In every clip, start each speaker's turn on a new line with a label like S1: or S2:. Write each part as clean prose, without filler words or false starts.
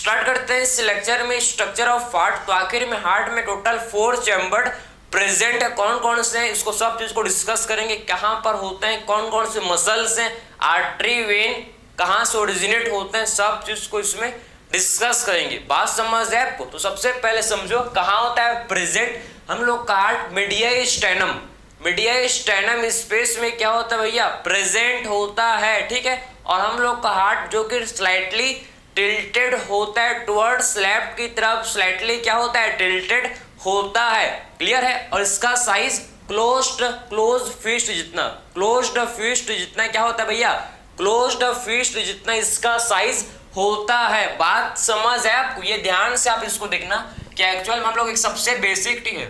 S1: Start करते हैं इस लेक्चर में स्ट्रक्चर ऑफ हार्ट। तो आखिर में हार्ट में टोटल 4 चैम्बर प्रेजेंट है, कौन कौन से हैं इसको सब चीज को डिस्कस करेंगे। कहाँ पर होते हैं, कौन कौन से मसल्स हैं, आर्टरी वेन कहाँ से ओरिजिनेट होते हैं, सब चीज को इसमें डिस्कस करेंगे। बात समझ है आपको? तो सबसे पहले समझो कहाँ होता है प्रेजेंट। हम लोग का heart media stannum, media stannum space में क्या होता है भैया, प्रेजेंट होता है। ठीक है, और हम लोग का हार्ट जो कि स्लाइटली टिल्टेड होता है टुवर्ड्स लेफ्ट की तरफ, स्लाइटली क्या होता है, टिल्टेड होता है। क्लियर है? और इसका साइज क्लोज फिस्ट जितना, क्लोज्ड फिस्ट जितना क्या होता है भैया, क्लोज्ड फिस्ट जितना इसका साइज होता है। बात समझ है आपको? ये ध्यान से आप इसको देखना कि एक्चुअल में हम लोग एक सबसे बेसिक, ठीक है,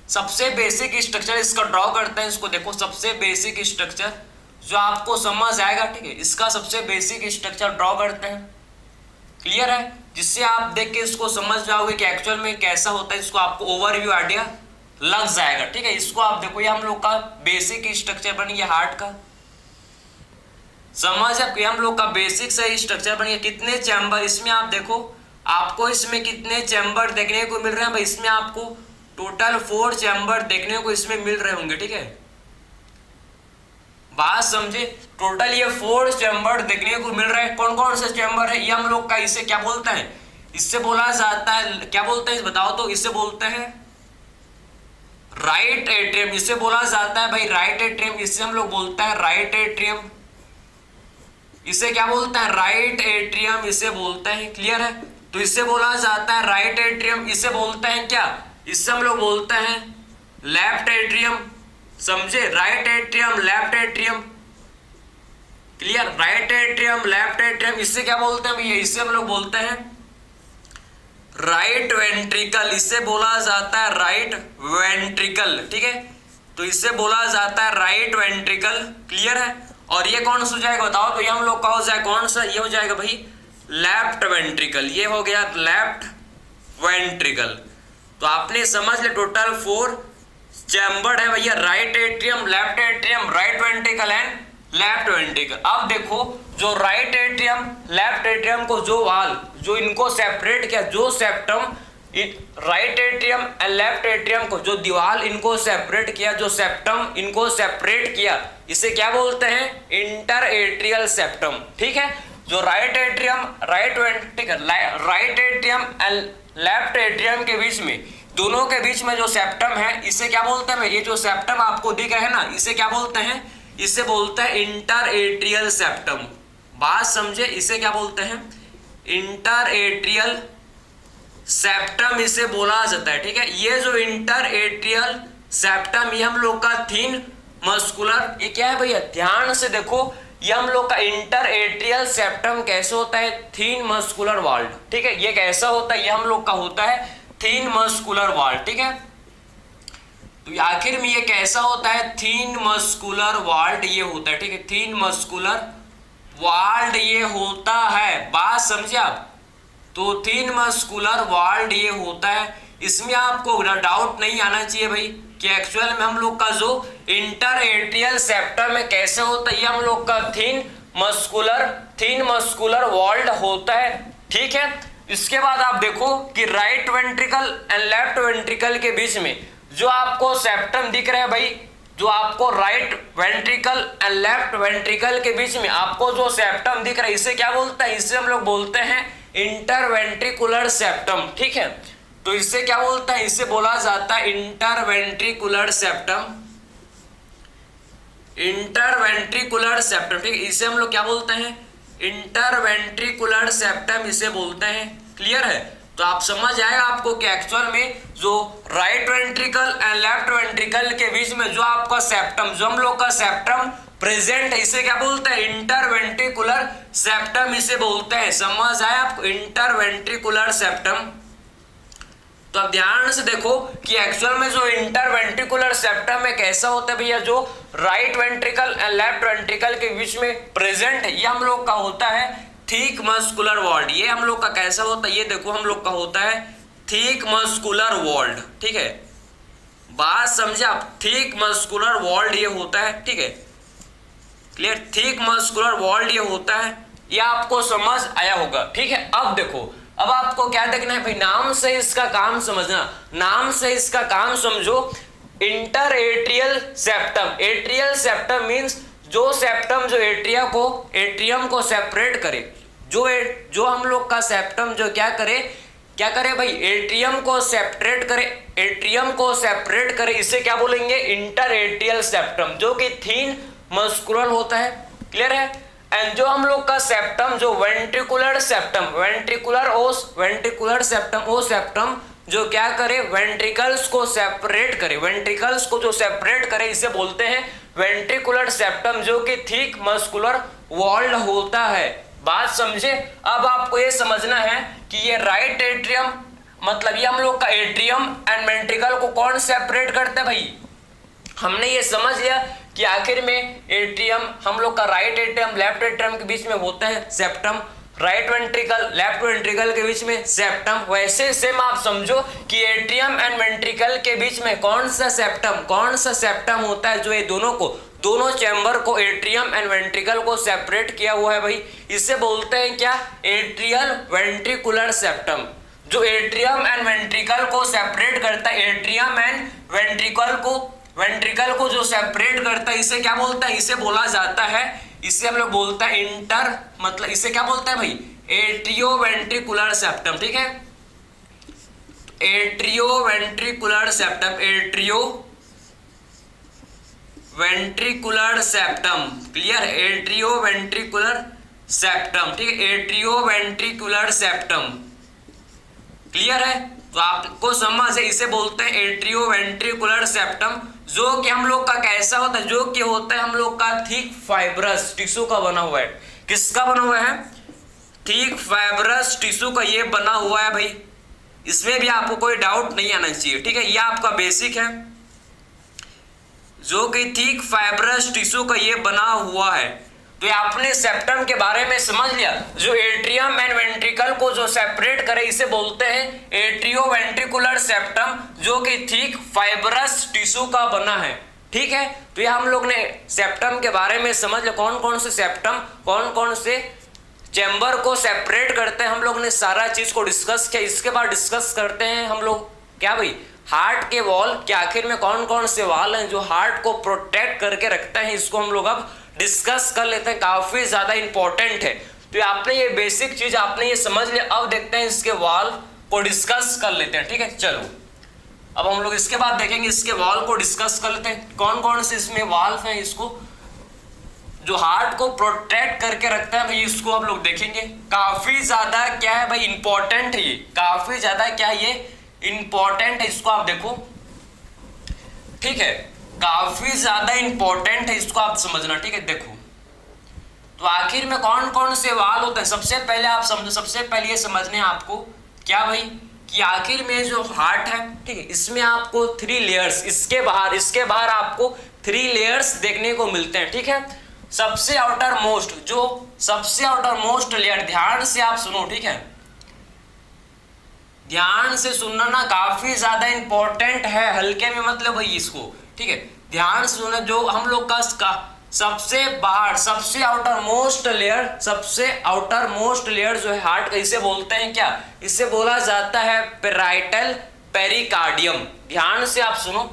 S1: सबसे बेसिक स्ट्रक्चर इसका ड्रॉ करते हैं। इसको देखो, सबसे बेसिक स्ट्रक्चर जो आपको समझ आएगा, ठीक है, इसका सबसे बेसिक स्ट्रक्चर ड्रॉ करते हैं। क्लियर है? जिससे आप देख के इसको समझ जाओगे कि एक्चुअल में कैसा होता है, इसको आपको ओवरव्यू आइडिया लग जाएगा। ठीक है, इसको आप देखो, ये हम लोग का बेसिक स्ट्रक्चर बन गया हार्ट का। समझ आपको? हम लोग का बेसिक से स्ट्रक्चर बन गया। कितने चैम्बर इसमें आप देखो, आपको इसमें कितने चैम्बर देखने को मिल रहे हैं भाई, इसमें आपको टोटल 4 चैम्बर देखने को इसमें मिल रहे होंगे। ठीक है, बात समझे? टोटल ये 4 चैम्बर देखने को मिल रहे हैं। कौन कौन से चैम्बर है ये हम लोग का, इसे क्या बोलते हैं, इससे बोला जाता है, क्या बोलते हैं बताओ तो? इसे बोलते हैं राइट एट्रियम। इसे बोला जाता है भाई राइट एट्रियम। इसे हम लोग बोलते हैं राइट एट्रियम। इसे क्या बोलते हैं, राइट एट्रियम इसे बोलते हैं। क्लियर है? तो इसे बोला जाता है राइट एट्रियम। इसे बोलते हैं क्या, इससे हम लोग बोलते हैं लेफ्ट एट्रियम। समझे? Right atrium, left atrium. Clear? Right atrium, left atrium. इससे क्या बोलते हैं भैया, इससे हम लोग बोलते हैं राइट वेंट्रिकल। इसे बोला जाता है राइट वेंट्रिकल। ठीक है, तो इसे बोला जाता है राइट वेंट्रिकल। क्लियर है? और ये कौन सा हो जाएगा बताओ तो? ये हम लोग का हो जाए कौन सा, ये हो जाएगा भाई लेफ्ट वेंट्रिकल। ये हो गया लेफ्ट वेंट्रिकल। तो आपने समझ ले टोटल 4 चैम्बर है भैया, right atrium, left atrium, right ventricle and left ventricle. अब देखो, जो राइट एट्रियम, लेफ्ट एट्रियम को जो वाल जो इनको सेपरेट किया, जो septum right atrium and left atrium को जो दीवार इनको सेपरेट किया, जो सेप्टम इनको सेपरेट किया, इसे क्या बोलते हैं, इंटर एट्रियल सेप्टम। ठीक है, जो right atrium, right ventricle, right atrium and left atrium के बीच में, दोनों के बीच में जो सेप्टम है, इसे क्या बोलते हैं? ये जो सेप्टम आपको दिख रहा है ना, इसे क्या बोलते हैं, इसे बोलते हैं इंटर एट्रियल सेप्टम। बात समझे? इसे क्या बोलते हैं, इंटर एट्रियल सेप्टम इसे बोला जाता है। ठीक है, ये जो इंटर एट्रियल सेप्टम, ये हम लोग का थीन मस्कुलर, ये क्या है भैया, ध्यान से देखो, ये हम लोग का इंटर एट्रियल सेप्टम कैसे होता है, थीन मस्कुलर वॉल्ड। ठीक है, ये कैसा होता है, ये हम लोग का होता है थीन मस्कुलर वॉल्ड। ठीक है, तो आखिर में ये कैसा होता है, थीन मस्कुलर वॉल्ड ये होता है। ठीक है, थीन मस्कुलर वॉल्ड ये होता है। बात समझे आप? तो थीन मस्कुलर वॉल्ड ये होता है। इसमें आपको डाउट नहीं आना चाहिए भाई कि एक्चुअल में हम लोग का जो इंटर एट्रियल सेप्टम है कैसे होता है, ये हम लोग का थीन मस्कुलर वॉल्ड होता है। ठीक है, इसके बाद आप देखो कि right ventricle and left ventricle के बीच में जो आपको सेप्टम दिख रहा है भाई, जो आपको right ventricle and left ventricle के बीच में आपको जो सेप्टम दिख रहा है, इसे क्या बोलते हैं, इसे हम लोग बोलते हैं इंटरवेंट्रिकुलर सेप्टम। ठीक है, तो इससे क्या बोलता है, इसे बोला जाता है इंटरवेंट्रिकुलर सेप्टम, इंटरवेंट्रिकुलर सेप्टम। ठीक है, इसे हम लोग क्या बोलते हैं, इंटरवेंट्रिकुलर सेप्टम इसे बोलते हैं। क्लियर है? तो आप समझ आएगा आपको कि एक्चुअल में जो right ventricle and left ventricle के बीच में जो आपका सेप्टम, जो हम लोग का सेप्टम प्रेजेंट है, इसे क्या बोलते हैं, इंटरवेंट्रिकुलर सेप्टम इसे बोलते हैं। समझ आया आपको, इंटरवेंट्रिकुलर सेप्टम। तो अब ध्यान से देखो कि एक्चुअल में जो इंटरवेंट्रिकुलर सेप्टम है कैसा होता है भैया, जो right ventricle and left ventricle के बीच में प्रेजेंट है, ये हम लोग का होता है थिक मस्कुलर वॉल्ड। ये हम लोग का कैसा होता है, ये देखो हम लोग का होता है थिक मस्कुलर वॉल्ड। ठीक है, बात समझे आप, थिक मस्कुलर वॉल्ड ये होता है। ठीक है, क्लियर? थिक मस्कुलर वॉल्ड ये होता है। ये आपको समझ आया होगा, ठीक है। अब देखो, अब आपको क्या देखना है भाई, नाम से इसका काम समझना, नाम से इसका काम समझो। Inter atrial septum, atrial septum means जो सेप्टम जो एट्रियम को सेपरेट करे, जो हम लोग का सेप्टम जो क्या करे भाई, एट्रियम को सेपरेट करे, एट्रियम को सेपरेट करे, इसे क्या बोलेंगे, इंटर एट्रियल सेप्टम, जो कि थीन मस्कुलर होता है, क्लियर है। एंड जो हम लोग का सेप्टम जो वेंट्रिकुलर सेप्टम, वेंट्रिकुलर सेप्टम, वो सेप्टम जो क्या करे, वेंट्रिकल्स को सेपरेट करे, वेंट्रिकल्स को जो सेपरेट करे, इसे बोलते हैं वेंट्रिकुलर सेप्टम, जो कि थिक मस्कुलर वॉल्ड होता है। बात समझे। अब आपको ये समझना है कि ये राइट एट्रियम, मतलब ये हम लोग का एट्रियम एंड वेंट्रिकल को कौन सेपरेट करते हैं भाई, हमने ये समझ लिया कि आखिर में एट्रियम, हम लोग का राइट एट्रियम लेफ्ट एट्रियम के बीच में होता है septum, right ventricle left ventricle के बीच में सेप्टम। वैसे सेम आप समझो कि एट्रियम एंड वेंट्रिकल के बीच में कौन सा सेप्टम होता है, जो ये दोनों चैम्बर को, एट्रियम एंड वेंट्रिकल को सेपरेट किया हुआ है भाई, इसे बोलते हैं क्या, एट्रियल वेंट्रिकुलर सेप्टम। जो एट्रियम एंड वेंट्रिकल को सेपरेट करता है, एट्रियम एंड वेंट्रिकल को जो सेपरेट करता है, इसे क्या बोलता है, इसे बोला जाता है, इसे हम लोग बोलता है इंटर, मतलब इसे क्या बोलते हैं भाई, एट्रियो वेंट्रिकुलर सेप्टम, ठीक है। Atrio ventricular septum, atrio ventricular septum, clear, atrio ventricular septum, ठीक है, एट्रियो वेंट्रिकुलर सेप्टम, क्लियर है। तो आपको समझ है, इसे बोलते हैं एट्रियो वेंट्रिकुलर सेप्टम, जो कि हम लोग का कैसा होता है, जो कि होता है हम लोग का थिक फाइब्रस टिश्यू का बना हुआ है। किसका बना हुआ है, थिक फाइब्रस टिश्यू का ये बना हुआ है भाई, इसमें भी आपको कोई डाउट नहीं आना चाहिए, ठीक है। ये आपका बेसिक है, जो कि थिक फाइब्रस टिश्यू का ये बना हुआ है। तो ये आपने सेप्टम के बारे में समझ लिया, जो एट्रियम एंड वेंट्रिकल को जो सेपरेट करे, इसे बोलते हैं एट्रियो वेंट्रिकुलर सेप्टम, जो कि थिक फाइब्रस टिश्यू का बना है, ठीक है। तो ये हम लोग ने सेप्टम के बारे में समझ लिया, कौन कौन से सेप्टम, कौन कौन से चैम्बर को सेपरेट करते हैं, हम लोग ने सारा चीज को डिस्कस किया। इसके बाद डिस्कस करते हैं हम लोग क्या भाई, हार्ट के वॉल के आखिर में कौन कौन से वॉल हैं जो हार्ट को प्रोटेक्ट करके रखते हैं, इसको हम लोग अब डिस्कस कर लेते हैं, काफी ज्यादा इंपॉर्टेंट है। तो आपने ये बेसिक चीज आपने ये समझ लिया, अब देखते हैं इसके वॉल को डिस्कस कर लेते हैं, ठीक है। चलो अब हम लोग इसके बाद देखेंगे, इसके वॉल को डिस्कस कर लेते हैं, कौन कौन से इसमें वॉल्व हैं, इसको जो हार्ट को प्रोटेक्ट करके रखता है भाई, इसको हम लोग देखेंगे। काफी ज्यादा क्या है भाई, इंपॉर्टेंट है ये, काफी ज्यादा क्या है ये, इंपॉर्टेंट है, इसको आप देखो, ठीक है, काफी ज्यादा इंपॉर्टेंट है, इसको आप समझना, ठीक है। देखो तो आखिर में कौन कौन से वाल होते हैं, सबसे पहले आप समझो, सबसे पहले ये समझने आपको क्या भाई, कि आखिर में जो हार्ट है, ठीक है, इसमें आपको 3 लेयर्स, इसके बाहर आपको 3 लेयर्स देखने को मिलते हैं, ठीक है। सबसे आउटर मोस्ट लेयर, ध्यान से आप सुनो, ठीक है, ध्यान से सुनना ना, काफी ज्यादा इंपॉर्टेंट है, हल्के में मतलब भाई इसको, ठीक है, ध्यान से सुनना। जो हम लोग का सबसे बाहर, सबसे आउटर मोस्ट लेयर जो है हार्ट का, इसे बोलते हैं क्या, इसे बोला जाता है पेराइटल पेरिकार्डियम। ध्यान से आप सुनो,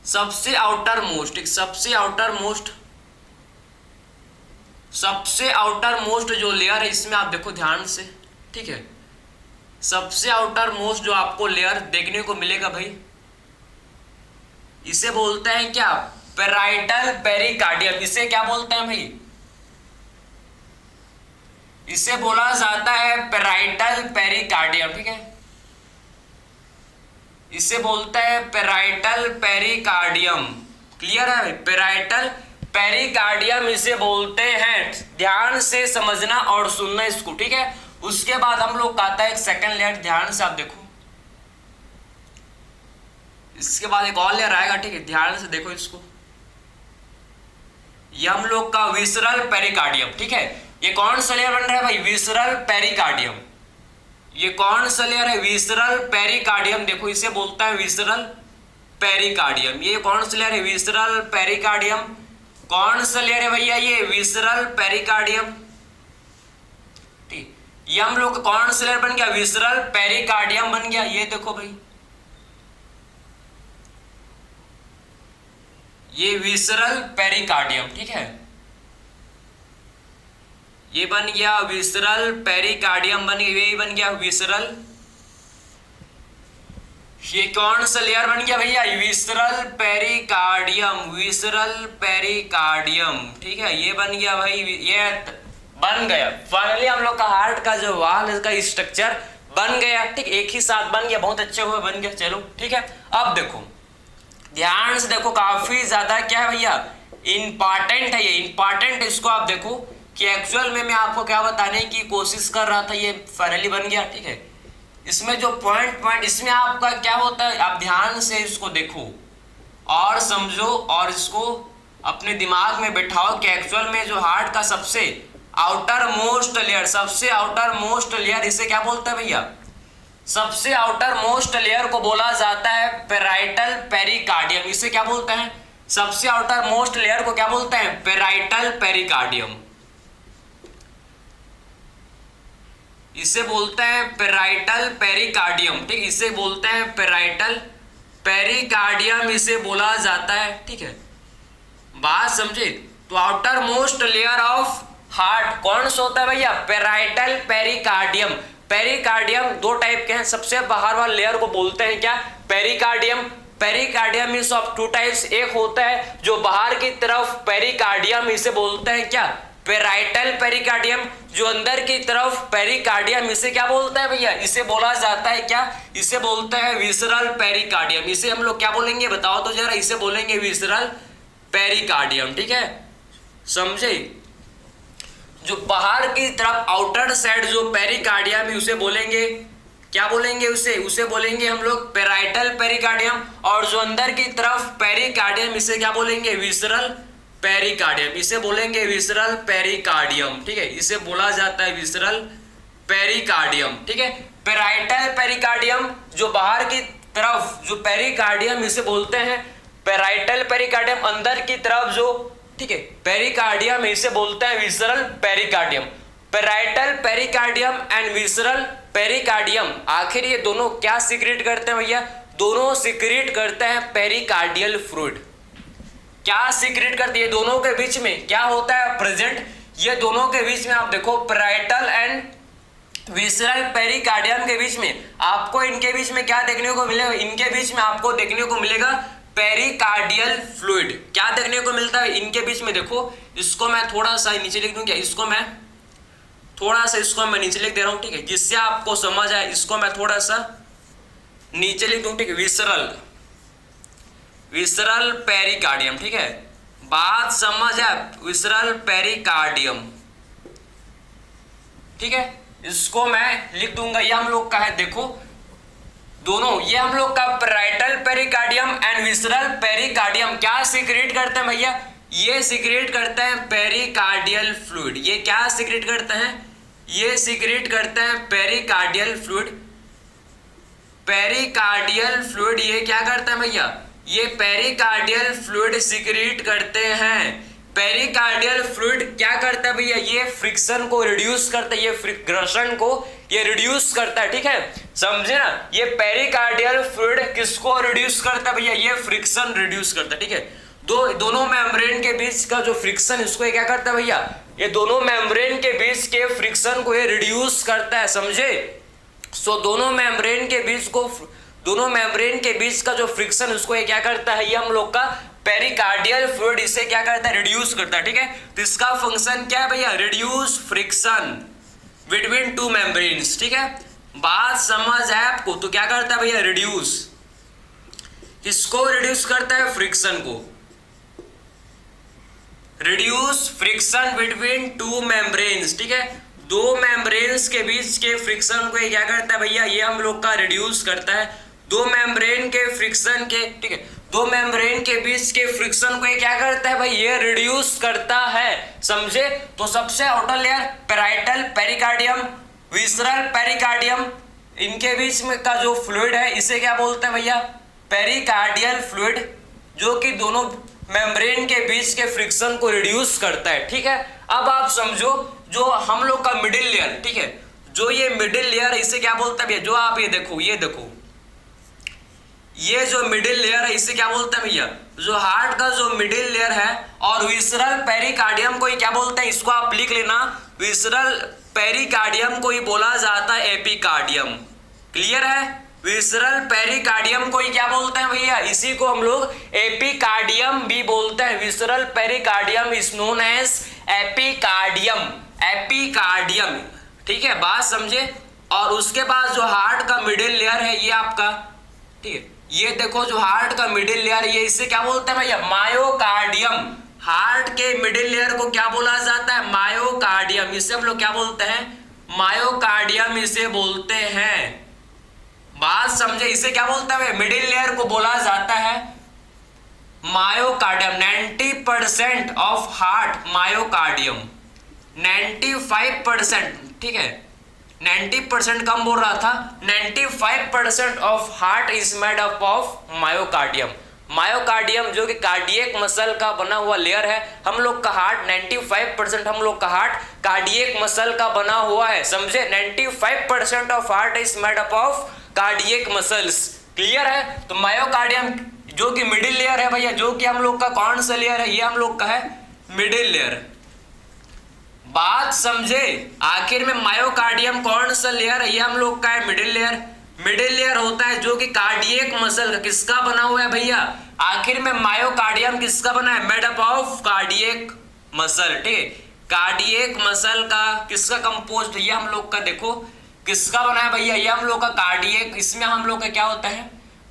S1: सबसे आउटर मोस्ट जो लेयर है, इसमें आप देखो ध्यान से, ठीक है, सबसे आउटर मोस्ट जो आपको लेयर देखने को मिलेगा भाई, इसे बोलते हैं क्या, पेराइटल पेरिकार्डियम। इसे क्या बोलते हैं भाई, इसे बोला जाता है पेराइटल पेरिकार्डियम, ठीक है, इसे बोलते हैं पेराइटल पेरिकार्डियम, क्लियर है भाई, पेराइटल पेरिकार्डियम इसे बोलते हैं। ध्यान से समझना और सुनना इसको, ठीक है। उसके बाद हम लोग का आता है एक सेकंड लेयर, ध्यान से आप देखो, इसके बाद एक और लेयर आएगा, ठीक है, ध्यान से देखो इसको, ये हम लोग का विसरल पेरिकार्डियम, ठीक है। ये कौन सा लेयर बन रहा है भाई, विसरल पेरिकार्डियम। ये कौन सा लेयर है, विसरल पेरिकार्डियम, देखो इसे बोलता है विसरल पेरिकार्डियम। ये कौन सा लेयर है, विसरल पेरिकार्डियम। कौन सा लेयर है भैया? ये विसरल पेरिकार्डियम। ठीक, ये हम लोग कौन सा लेयर बन गया? विसरल पेरिकार्डियम बन गया। ये देखो भाई, ये विसरल पेरिकार्डियम, ठीक है, ये बन गया विसरल पेरिकार्डियम बन गया, ये बन गया विसरल। ये कौन सा लेयर बन गया भैया? विसरल पेरिकार्डियम, विसरल पेरिकार्डियम, ठीक है, ये बन गया भाई, ये बन गया। फाइनली हम लोग का हार्ट का जो वाल इसका स्ट्रक्चर बन गया। ठीक, एक ही साथ बन गया, बहुत अच्छे हुए, बन गया। चलो ठीक है, अब देखो ध्यान से देखो, काफी ज्यादा क्या है भैया, इंपॉर्टेंट है ये, इंपॉर्टेंट। इसको आप देखो कि एक्चुअल में मैं आपको क्या बताने की कोशिश कर रहा था, ये फाइनली बन गया। ठीक है, इसमें जो पॉइंट इसमें आपका क्या होता है, आप ध्यान से इसको देखो और समझो और इसको अपने दिमाग में बैठाओ कि एक्चुअल में जो हार्ट का सबसे आउटर मोस्ट लेयर, सबसे आउटर मोस्ट लेयर, इसे क्या बोलते हैं भैया? सबसे आउटर मोस्ट लेयर को बोला जाता है पेराइटल पेरिकार्डियम। इसे क्या बोलते हैं? सबसे आउटर मोस्ट लेयर को क्या बोलते हैं? Parietal pericardium. इसे बोलते हैं पेराइटल पेरिकार्डियम। ठीक, इसे बोलते हैं पेराइटल पेरिकार्डियम, इसे बोला जाता है। ठीक है, बात समझे? तो outer most layer of heart कौन सा होता है भैया? Parietal pericardium. पेरिकार्डियम दो टाइप के हैं, सबसे बाहर वाले लेयर को बोलते हैं क्या? Pericardium. Pericardium is of two types, एक होता है जो बाहर की तरफ पेरिकार्डियम, इसे बोलते हैं क्या? Parietal pericardium. जो अंदर की तरफ पेरिकार्डियम, इसे क्या बोलता है भैया? इसे बोला जाता है क्या? इसे बोलते हैं विसरल पेरिकार्डियम। इसे हम लोग क्या बोलेंगे बताओ तो जरा? इसे बोलेंगे विसरल पेरिकार्डियम। ठीक है, समझे? जो बाहर की तरफ आउटर साइड जो पेरिकार्डियम है उसे बोलेंगे क्या बोलेंगे? उसे बोलेंगे हम लोग पेराइटल पेरिकार्डियम। और जो अंदर की तरफ पेरिकार्डियम, इसे क्या बोलेंगे? Visceral pericardium. इसे बोलेंगे विसरल पेरिकार्डियम। ठीक है, इसे बोला जाता है विसरल पेरिकार्डियम। ठीक है, पेराइटल पेरिकार्डियम जो बाहर की तरफ जो पेरिकार्डियम, इसे बोलते हैं पेराइटल पेरिकार्डियम। अंदर की तरफ जो, ठीक है, पेरिकार्डियम, इसे बोलते हैं visceral pericardium. Parietal pericardium and visceral pericardium, आखिर ये दोनों क्या सीक्रेट करते हैं भैया? दोनों सीक्रेट करते हैं पेरिकार्डियल फ्लूइड। क्या सीक्रेट करती है? दोनों के बीच में क्या होता है प्रेजेंट? ये दोनों के बीच में आप देखो, पेराइटल एंड विसरल पेरिकार्डियम के बीच में आपको, इनके बीच में क्या देखने को मिलेगा? इनके बीच में आपको देखने को मिलेगा पेरिकार्डियल फ्लूइड। क्या देखने को मिलता है इनके बीच में? देखो, इसको मैं थोड़ा सा नीचे लिख दूं क्या? इसको मैं थोड़ा सा नीचे लिख दे रहा हूं, ठीक है, जिससे आपको समझ आए। इसको मैं थोड़ा सा नीचे लिख दूं, ठीक है, विसरल पेरिकार्डियम। ठीक है, बात समझ आए? विसरल पेरिकार्डियम, ठीक है, इसको मैं लिख दूंगा। ये हम लोग का है, देखो दोनों, ये हम लोग का parietal pericardium and visceral pericardium क्या सीक्रेट करते हैं भैया? ये सीक्रेट करते हैं पेरिकार्डियल फ्लूइड। ये क्या सीक्रेट करते हैं? ये सीक्रेट करते हैं पेरिकार्डियल फ्लूइड। पेरिकार्डियल फ्लूइड ये क्या करता है भैया? ये पेरिकार्डियल फ्लूइड सीक्रेट करते हैं। पेरिकार्डियल फ्लूइड क्या करता है भैया? ये फ्रिक्शन को रिड्यूस करता है, ये घर्षण को ये रिड्यूस करता है। ठीक है, समझे ना? ये पेरिकार्डियल फ्लूइड किसको रिड्यूस करता है भैया? ये फ्रिक्शन रिड्यूस करता है। ठीक है, दोनों मेम्ब्रेन के बीच का जो फ्रिक्शन, इसको ये क्या करता है भैया? ये दोनों मेम्ब्रेन के बीच के फ्रिक्शन को ये रिड्यूस करता है, समझे? दोनों मेम्ब्रेन के बीच का जो फ्रिक्शन, उसको ये क्या करता है? ये हम लोग का पेरिकार्डियल फ्लूइड, इसे क्या करता है? रिड्यूस करता है। ठीक है, तो इसका फंक्शन क्या है भैया? Reduce friction between two membranes. ठीक है, बात समझ आए आपको? तो क्या करता है भैया? रिड्यूस, किसको रिड्यूस करता है? फ्रिक्शन को। Reduce friction between two membranes. ठीक है, दो मेम्ब्रेन्स के बीच के फ्रिक्शन को ये क्या करता है भैया? ये हम लोग का रिड्यूस करता है। दो मेम्ब्रेन के फ्रिक्शन के, ठीक है, दो मेम्ब्रेन के बीच के फ्रिक्शन को ये क्या करता है भाई? ये रिड्यूस करता है, समझे? तो सबसे outer layer parietal pericardium, visceral pericardium, इनके बीच में का जो फ्लूइड है, इसे क्या बोलते हैं भैया? पेरिकार्डियल फ्लूइड, जो कि दोनों मेम्ब्रेन के बीच के फ्रिक्शन को रिड्यूस करता है। ठीक है, अब आप समझो जो हम लोग का मिडिल लेयर, ठीक है, जो ये मिडिल लेयर है इसे क्या बोलते हैं भैया, जो आप ये देखो ये जो मिडिल लेयर है इसे क्या बोलते हैं भैया, जो हार्ट का जो मिडिल लेयर है, और विसरल पेरिकार्डियम को ही क्या बोलते हैं, इसको आप लिख लेना, विसरल पेरिकार्डियम को ही बोला जाता है एपिकार्डियम। क्लियर है, विसरल पेरिकार्डियम को ही क्या बोलते हैं भैया, इसी को हम लोग एपिकार्डियम भी बोलते हैं। Visceral pericardium is known as epicardium, epicardium. ठीक है, बात समझे। और उसके बाद जो हार्ट का मिडिल लेयर है ये आपका, ठीक है, ये देखो जो हार्ट का मिडिल लेयर ये इसे क्या बोलते हैं भैया, मायोकार्डियम। हार्ट के मिडिल लेयर को क्या बोला जाता है, मायोकार्डियम। इसे हम लोग क्या बोलते हैं, मायोकार्डियम इसे बोलते हैं। बात समझे, इसे क्या बोलते हैं, मिडिल लेयर को बोला जाता है मायोकार्डियम। 90% ऑफ हार्ट मायोकार्डियम, 95%, ठीक है, 90% कम बोल रहा था, 95% of heart is made up of myocardium. Myocardium जो कि कार्डियक मसल का बना हुआ लेयर है। हम लोग का हार्ट 95% हम लोग का हार्ट कार्डियक मसल का बना हुआ है, समझे। 95% of heart is made up of cardiac muscles. Clear है, तो मायोकार्डियम जो कि मिडिल लेयर है भैया, जो कि हम लोग का कौन सा लेयर है, ये हम लोग का है मिडिल लेयर। बात समझे, आखिर में मायोकार्डियम कौन सा लेयर है, ये हम लोग का है मिडिल लेयर। मिडिल लेयर होता है जो कि कार्डियक मसल का किसका बना हुआ है भैया, आखिर में मायोकार्डियम किसका बना है, made up of cardiac muscle. ठीक है, कार्डियक मसल का किसका कंपोज्ड, ये हम लोग का देखो किसका बना है भैया, ये हम लोग का कार्डियक, इसमें हम लोग का क्या होता है,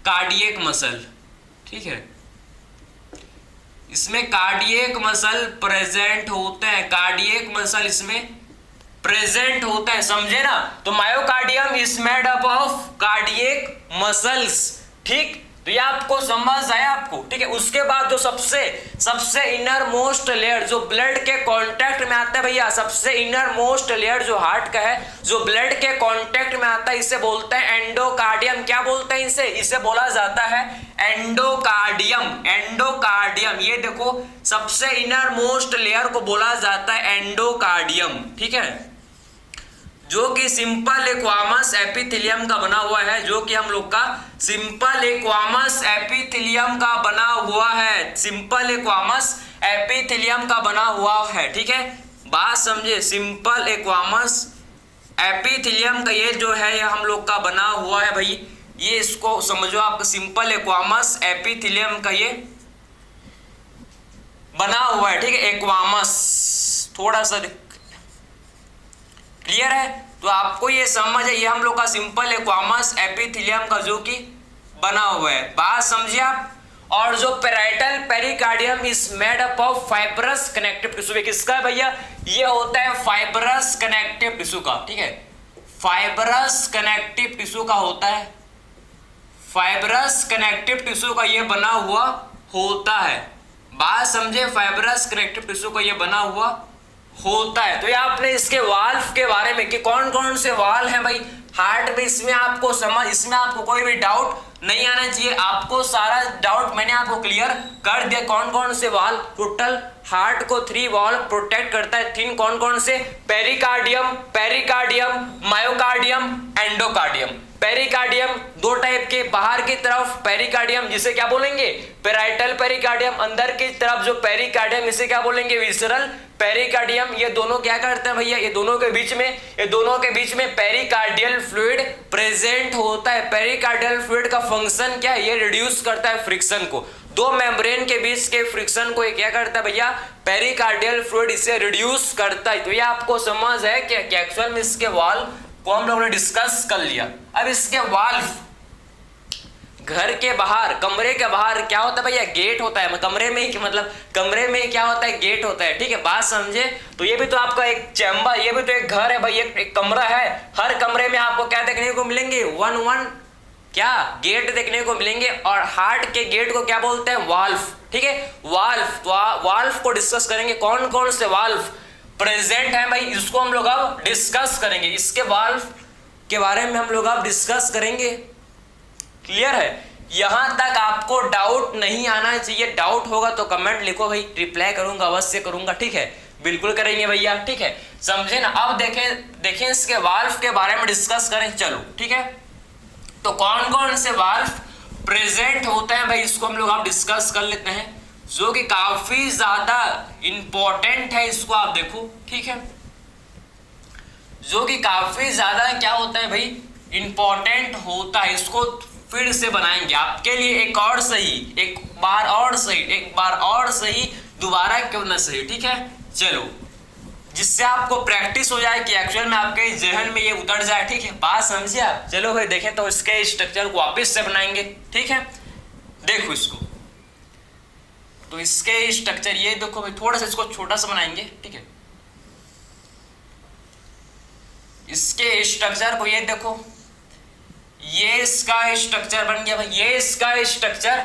S1: कार्डियक मसल। ठीक है, इसमें कार्डियक मसल प्रेजेंट होते हैं, कार्डियक मसल इसमें प्रेजेंट होता है, समझे ना। तो myocardium is made up of cardiac muscles. ठीक, तो ये आपको समझ आया आपको। ठीक है, उसके बाद जो सबसे इनर मोस्ट लेयर जो ब्लड के कांटेक्ट में आता है भैया, सबसे इनर मोस्ट लेयर जो हार्ट का है, जो ब्लड के कांटेक्ट में आता है, इसे बोलते हैं एंडोकार्डियम। क्या बोलते हैं इसे बोला जाता है एंडोकार्डियम। एंडोकार्डियम, ये देखो सबसे इनर मोस्ट लेयर को बोला जाता है एंडोकार्डियम। ठीक है, जो कि सिंपल एक्वामस एपिथेलियम का बना हुआ है, जो कि हम लोग का सिंपल एक्वामस एपिथेलियम का बना हुआ है, सिंपल एक्वामस एपिथेलियम का बना हुआ है। ठीक है, बात समझे, सिंपल एक्वामस एपिथेलियम का ये जो है ये हम लोग का बना हुआ है भाई, ये इसको समझो आप, सिंपल एक्वामस एपिथेलियम का ये बना हुआ है। ठीक है, एक्वामस थोड़ा सा क्लियर है, तो आपको ये समझ है, ये हम लोग का सिंपल एक्वामस एपिथेलियम का जो कि बना हुआ है। बात समझिए आप। और जो parietal pericardium is made up of fibrous connective tissue. किसका है भैया, ये होता है फाइब्रस कनेक्टिव टिश्यू का। ठीक है, फाइब्रस कनेक्टिव टिश्यू का होता है, फाइब्रस कनेक्टिव टिश्यू का ये बना हुआ होता है। बात समझे, फाइब्रस कनेक्टिव टिश्यू का ये बना हुआ होता है। तो ये आपने इसके वाल्व के बारे में कि कौन कौन से वाल्व हैं भाई हार्ट में, इसमें आपको समझ, इसमें आपको कोई भी डाउट नहीं आना चाहिए। आपको सारा डाउट मैंने आपको क्लियर कर दिया। कौन कौन से वाल्व, टोटल हार्ट को 3 वाल्व प्रोटेक्ट करता है। 3 कौन कौन से, pericardium, pericardium, myocardium, endocardium. Pericardium 2 type के, बाहर की तरफ पेरिकार्डियम जिसे क्या बोलेंगे, पेराइटल पेरिकार्डियम, अंदर की तरफ जो पेरिकार्डियम इसे क्या बोलेंगे, विसरल पेरिकार्डियम। ये दोनों क्या करते हैं भैया, ये दोनों के बीच में पेरिकार्डियल फ्लूइड प्रेजेंट होता है। पेरिकार्डियल फ्लूइड का फंक्शन क्या है, ये रिड्यूस करता है फ्रिक्शन को। 2 मेम्ब्रेन के बीच के फ्रिक्शन को ये क्या करता है भैया, पेरिकार्डियल फ्लूइड इसे रिड्यूस करता है। तो ये आपको समझ है कि एक्चुअल में इसके वाल्व को हम लोगों ने डिस्कस कर लिया। अब इसके वाल्व घर के बाहर, कमरे के बाहर क्या होता है भैया, गेट होता है। कमरे में ही, मतलब कमरे में क्या होता है, गेट होता है। ठीक है, बात समझे। तो ये भी तो आपका एक चैम्बर, ये भी तो एक घर है भाई, एक कमरा है। हर कमरे में आपको क्या देखने को मिलेंगे, 1 क्या गेट देखने को मिलेंगे। और हार्ट के गेट को क्या बोलते हैं, वाल्व। ठीक है, वाल्व। तो वाल्व को डिस्कस करेंगे, कौन कौन से वाल्व प्रेजेंट है भाई, इसको हम लोग अब डिस्कस करेंगे। इसके वाल्व के बारे में हम लोग अब डिस्कस करेंगे। क्लियर है, यहां तक आपको डाउट नहीं आना चाहिए। डाउट होगा तो कमेंट लिखो भाई, रिप्लाई करूंगा, अवश्य करूंगा, ठीक है, बिल्कुल करेंगे भैया, ठीक है, समझे ना। अब देखें इसके वाल्व के बारे में डिस्कस करें, चलो ठीक है। तो कौन कौन से वाल्व प्रेजेंट होते हैं भाई, इसको हम लोग आप डिस्कस कर लेते हैं, जो कि काफी ज्यादा इंपॉर्टेंट है, इसको आप देखो, ठीक है, जो कि काफी ज्यादा क्या होता है भाई, इंपॉर्टेंट होता है। इसको फिर से बनाएंगे आपके लिए, एक और सही, एक बार और सही, एक बार और सही, दोबारा क्यों ना सही, ठीक है, चलो, जिससे आपको प्रैक्टिस हो जाए कि एक्चुअल में आपके जहन में ये उतर जाए, ठीक है, बात समझे आप। चलो भाई देखें तो इसके स्ट्रक्चर को वापस से बनाएंगे, ठीक है, देखो इसको, तो इसके स्ट्रक्चर ये देखो भाई, थोड़ा सा इसको छोटा सा बनाएंगे, ठीक है, इसके स्ट्रक्चर को ये देखो, ये इसका स्ट्रक्चर बन गया भाई, ये इसका स्ट्रक्चर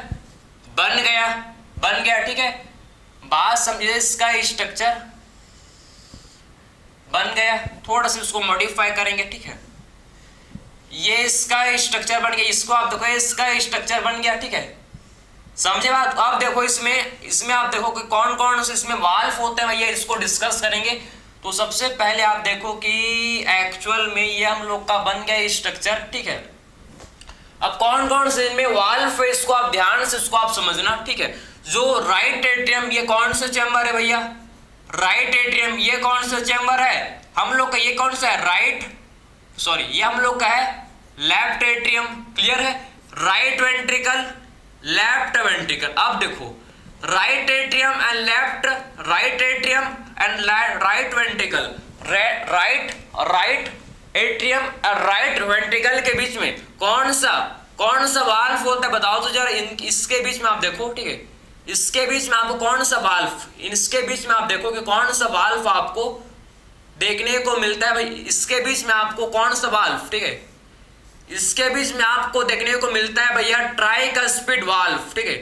S1: बन गया, ठीक है, बात समझिए, इसका स्ट्रक्चर बन गया, थोड़ा सा इसको मॉडिफाई करेंगे, ठीक है, ये इसका स्ट्रक्चर बन गया, इसको आप देखो, इसका स्ट्रक्चर बन गया, ठीक है, समझे बात। अब देखो इसमें आप देखो कि कौन कौन से इसमें वाल्व होते हैं भैया, इसको डिस्कस करेंगे। तो सबसे पहले आप देखो कि एक्चुअल में ये हम लोग का बन गया स्ट्रक्चर, ठीक है। अब कौन कौन से इनमें वाल्व है, इसको आप ध्यान से इसको आप समझना, ठीक है। जो राइट एट्रियम, ये कौन सा चैम्बर है भैया, राइट एट्रियम, ये कौन सा चैम्बर है हम लोग का, ये कौन सा है, ये हम लोग का है लेफ्ट एट्रियम, क्लियर है, राइट वेंट्रिकल, लेफ्ट वेंट्रिकल। अब देखो right atrium and left, right atrium and right ventricle, right atrium और राइट वेंट्रिकल के बीच में कौन सा वाल्व होता है, बताओ तो जरा। इसके बीच में आप देखो, ठीक है, इसके बीच में आपको कौन सा वाल्व, इसके बीच में आप देखो कि कौन सा वाल्व आपको देखने को मिलता है भाई, इसके बीच में आपको कौन सा वाल्व, ठीक है, इसके बीच में आपको देखने को मिलता है भैया ट्राइकस्पिड वाल्व, ठीक है,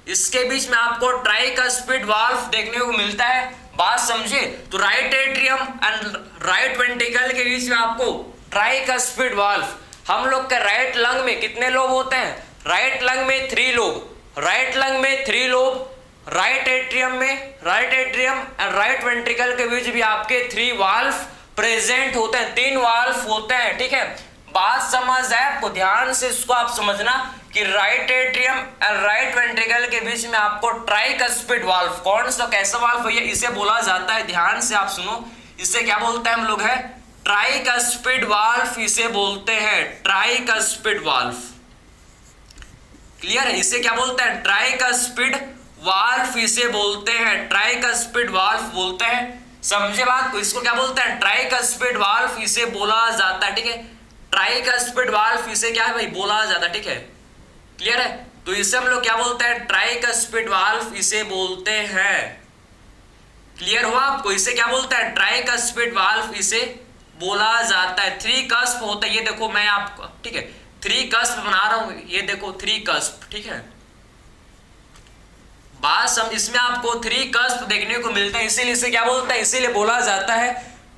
S1: इसके बीच में आपको ट्राइकस्पिड वाल्व देखने को मिलता है, बात समझे। तो right atrium and right ventricle के बीच में आपको ट्राइकस्पिड वाल्व, हम लोग के राइट लंग में कितने लोब होते हैं, राइट लंग में 3 लोब, राइट लंग में 3 lobe, right atrium and right ventricle के बीच भी आपके 3 वाल्व प्रेजेंट होते हैं, 3 वाल्व होते हैं, ठीक है, बात समझ है आपको, ध्यान से इसको आप समझना कि right atrium and right ventricle के बीच में आपको ट्राइकस्पिड वाल्व, कौन सा कैसा वाल्व भैया, इसे बोला जाता है, ध्यान से आप सुनो, इसे क्या बोलते हैं हम लोग, है ट्राइकस्पिड वाल्व, इसे बोलते हैं ट्राइकस्पिड वाल्व, क्लियर है, इसे क्या बोलते हैं, ट्राइकस्पिड वाल्व, इसे बोलते हैं ट्राइकस्पिड वाल्व बोलते हैं, समझे बात को। इसको क्या बोलते हैं, ट्राइकस्पिड वाल्व, इसे बोला जाता है, ठीक है, ट्राइकस्पिड वाल्व, इसे क्या है भाई, बोला जाता है, ठीक है, क्लियर है। तो इसे हम लोग क्या बोलते हैं, ट्राइकस्पिड वाल्व, इसे बोलते हैं, क्लियर हुआ आपको, इसे क्या बोलते हैं, ट्राइकस्पिड वाल्व, इसे बोला जाता है। 3 कस्प होता है, ये देखो मैं आपको, ठीक है, 3 कस्प बना रहा हूं, ये देखो 3 कस्प, ठीक है, बात समझ, इसमें आपको 3 कस्प देखने को मिलता है, इसीलिए इसे क्या बोलता है, इसीलिए बोला जाता है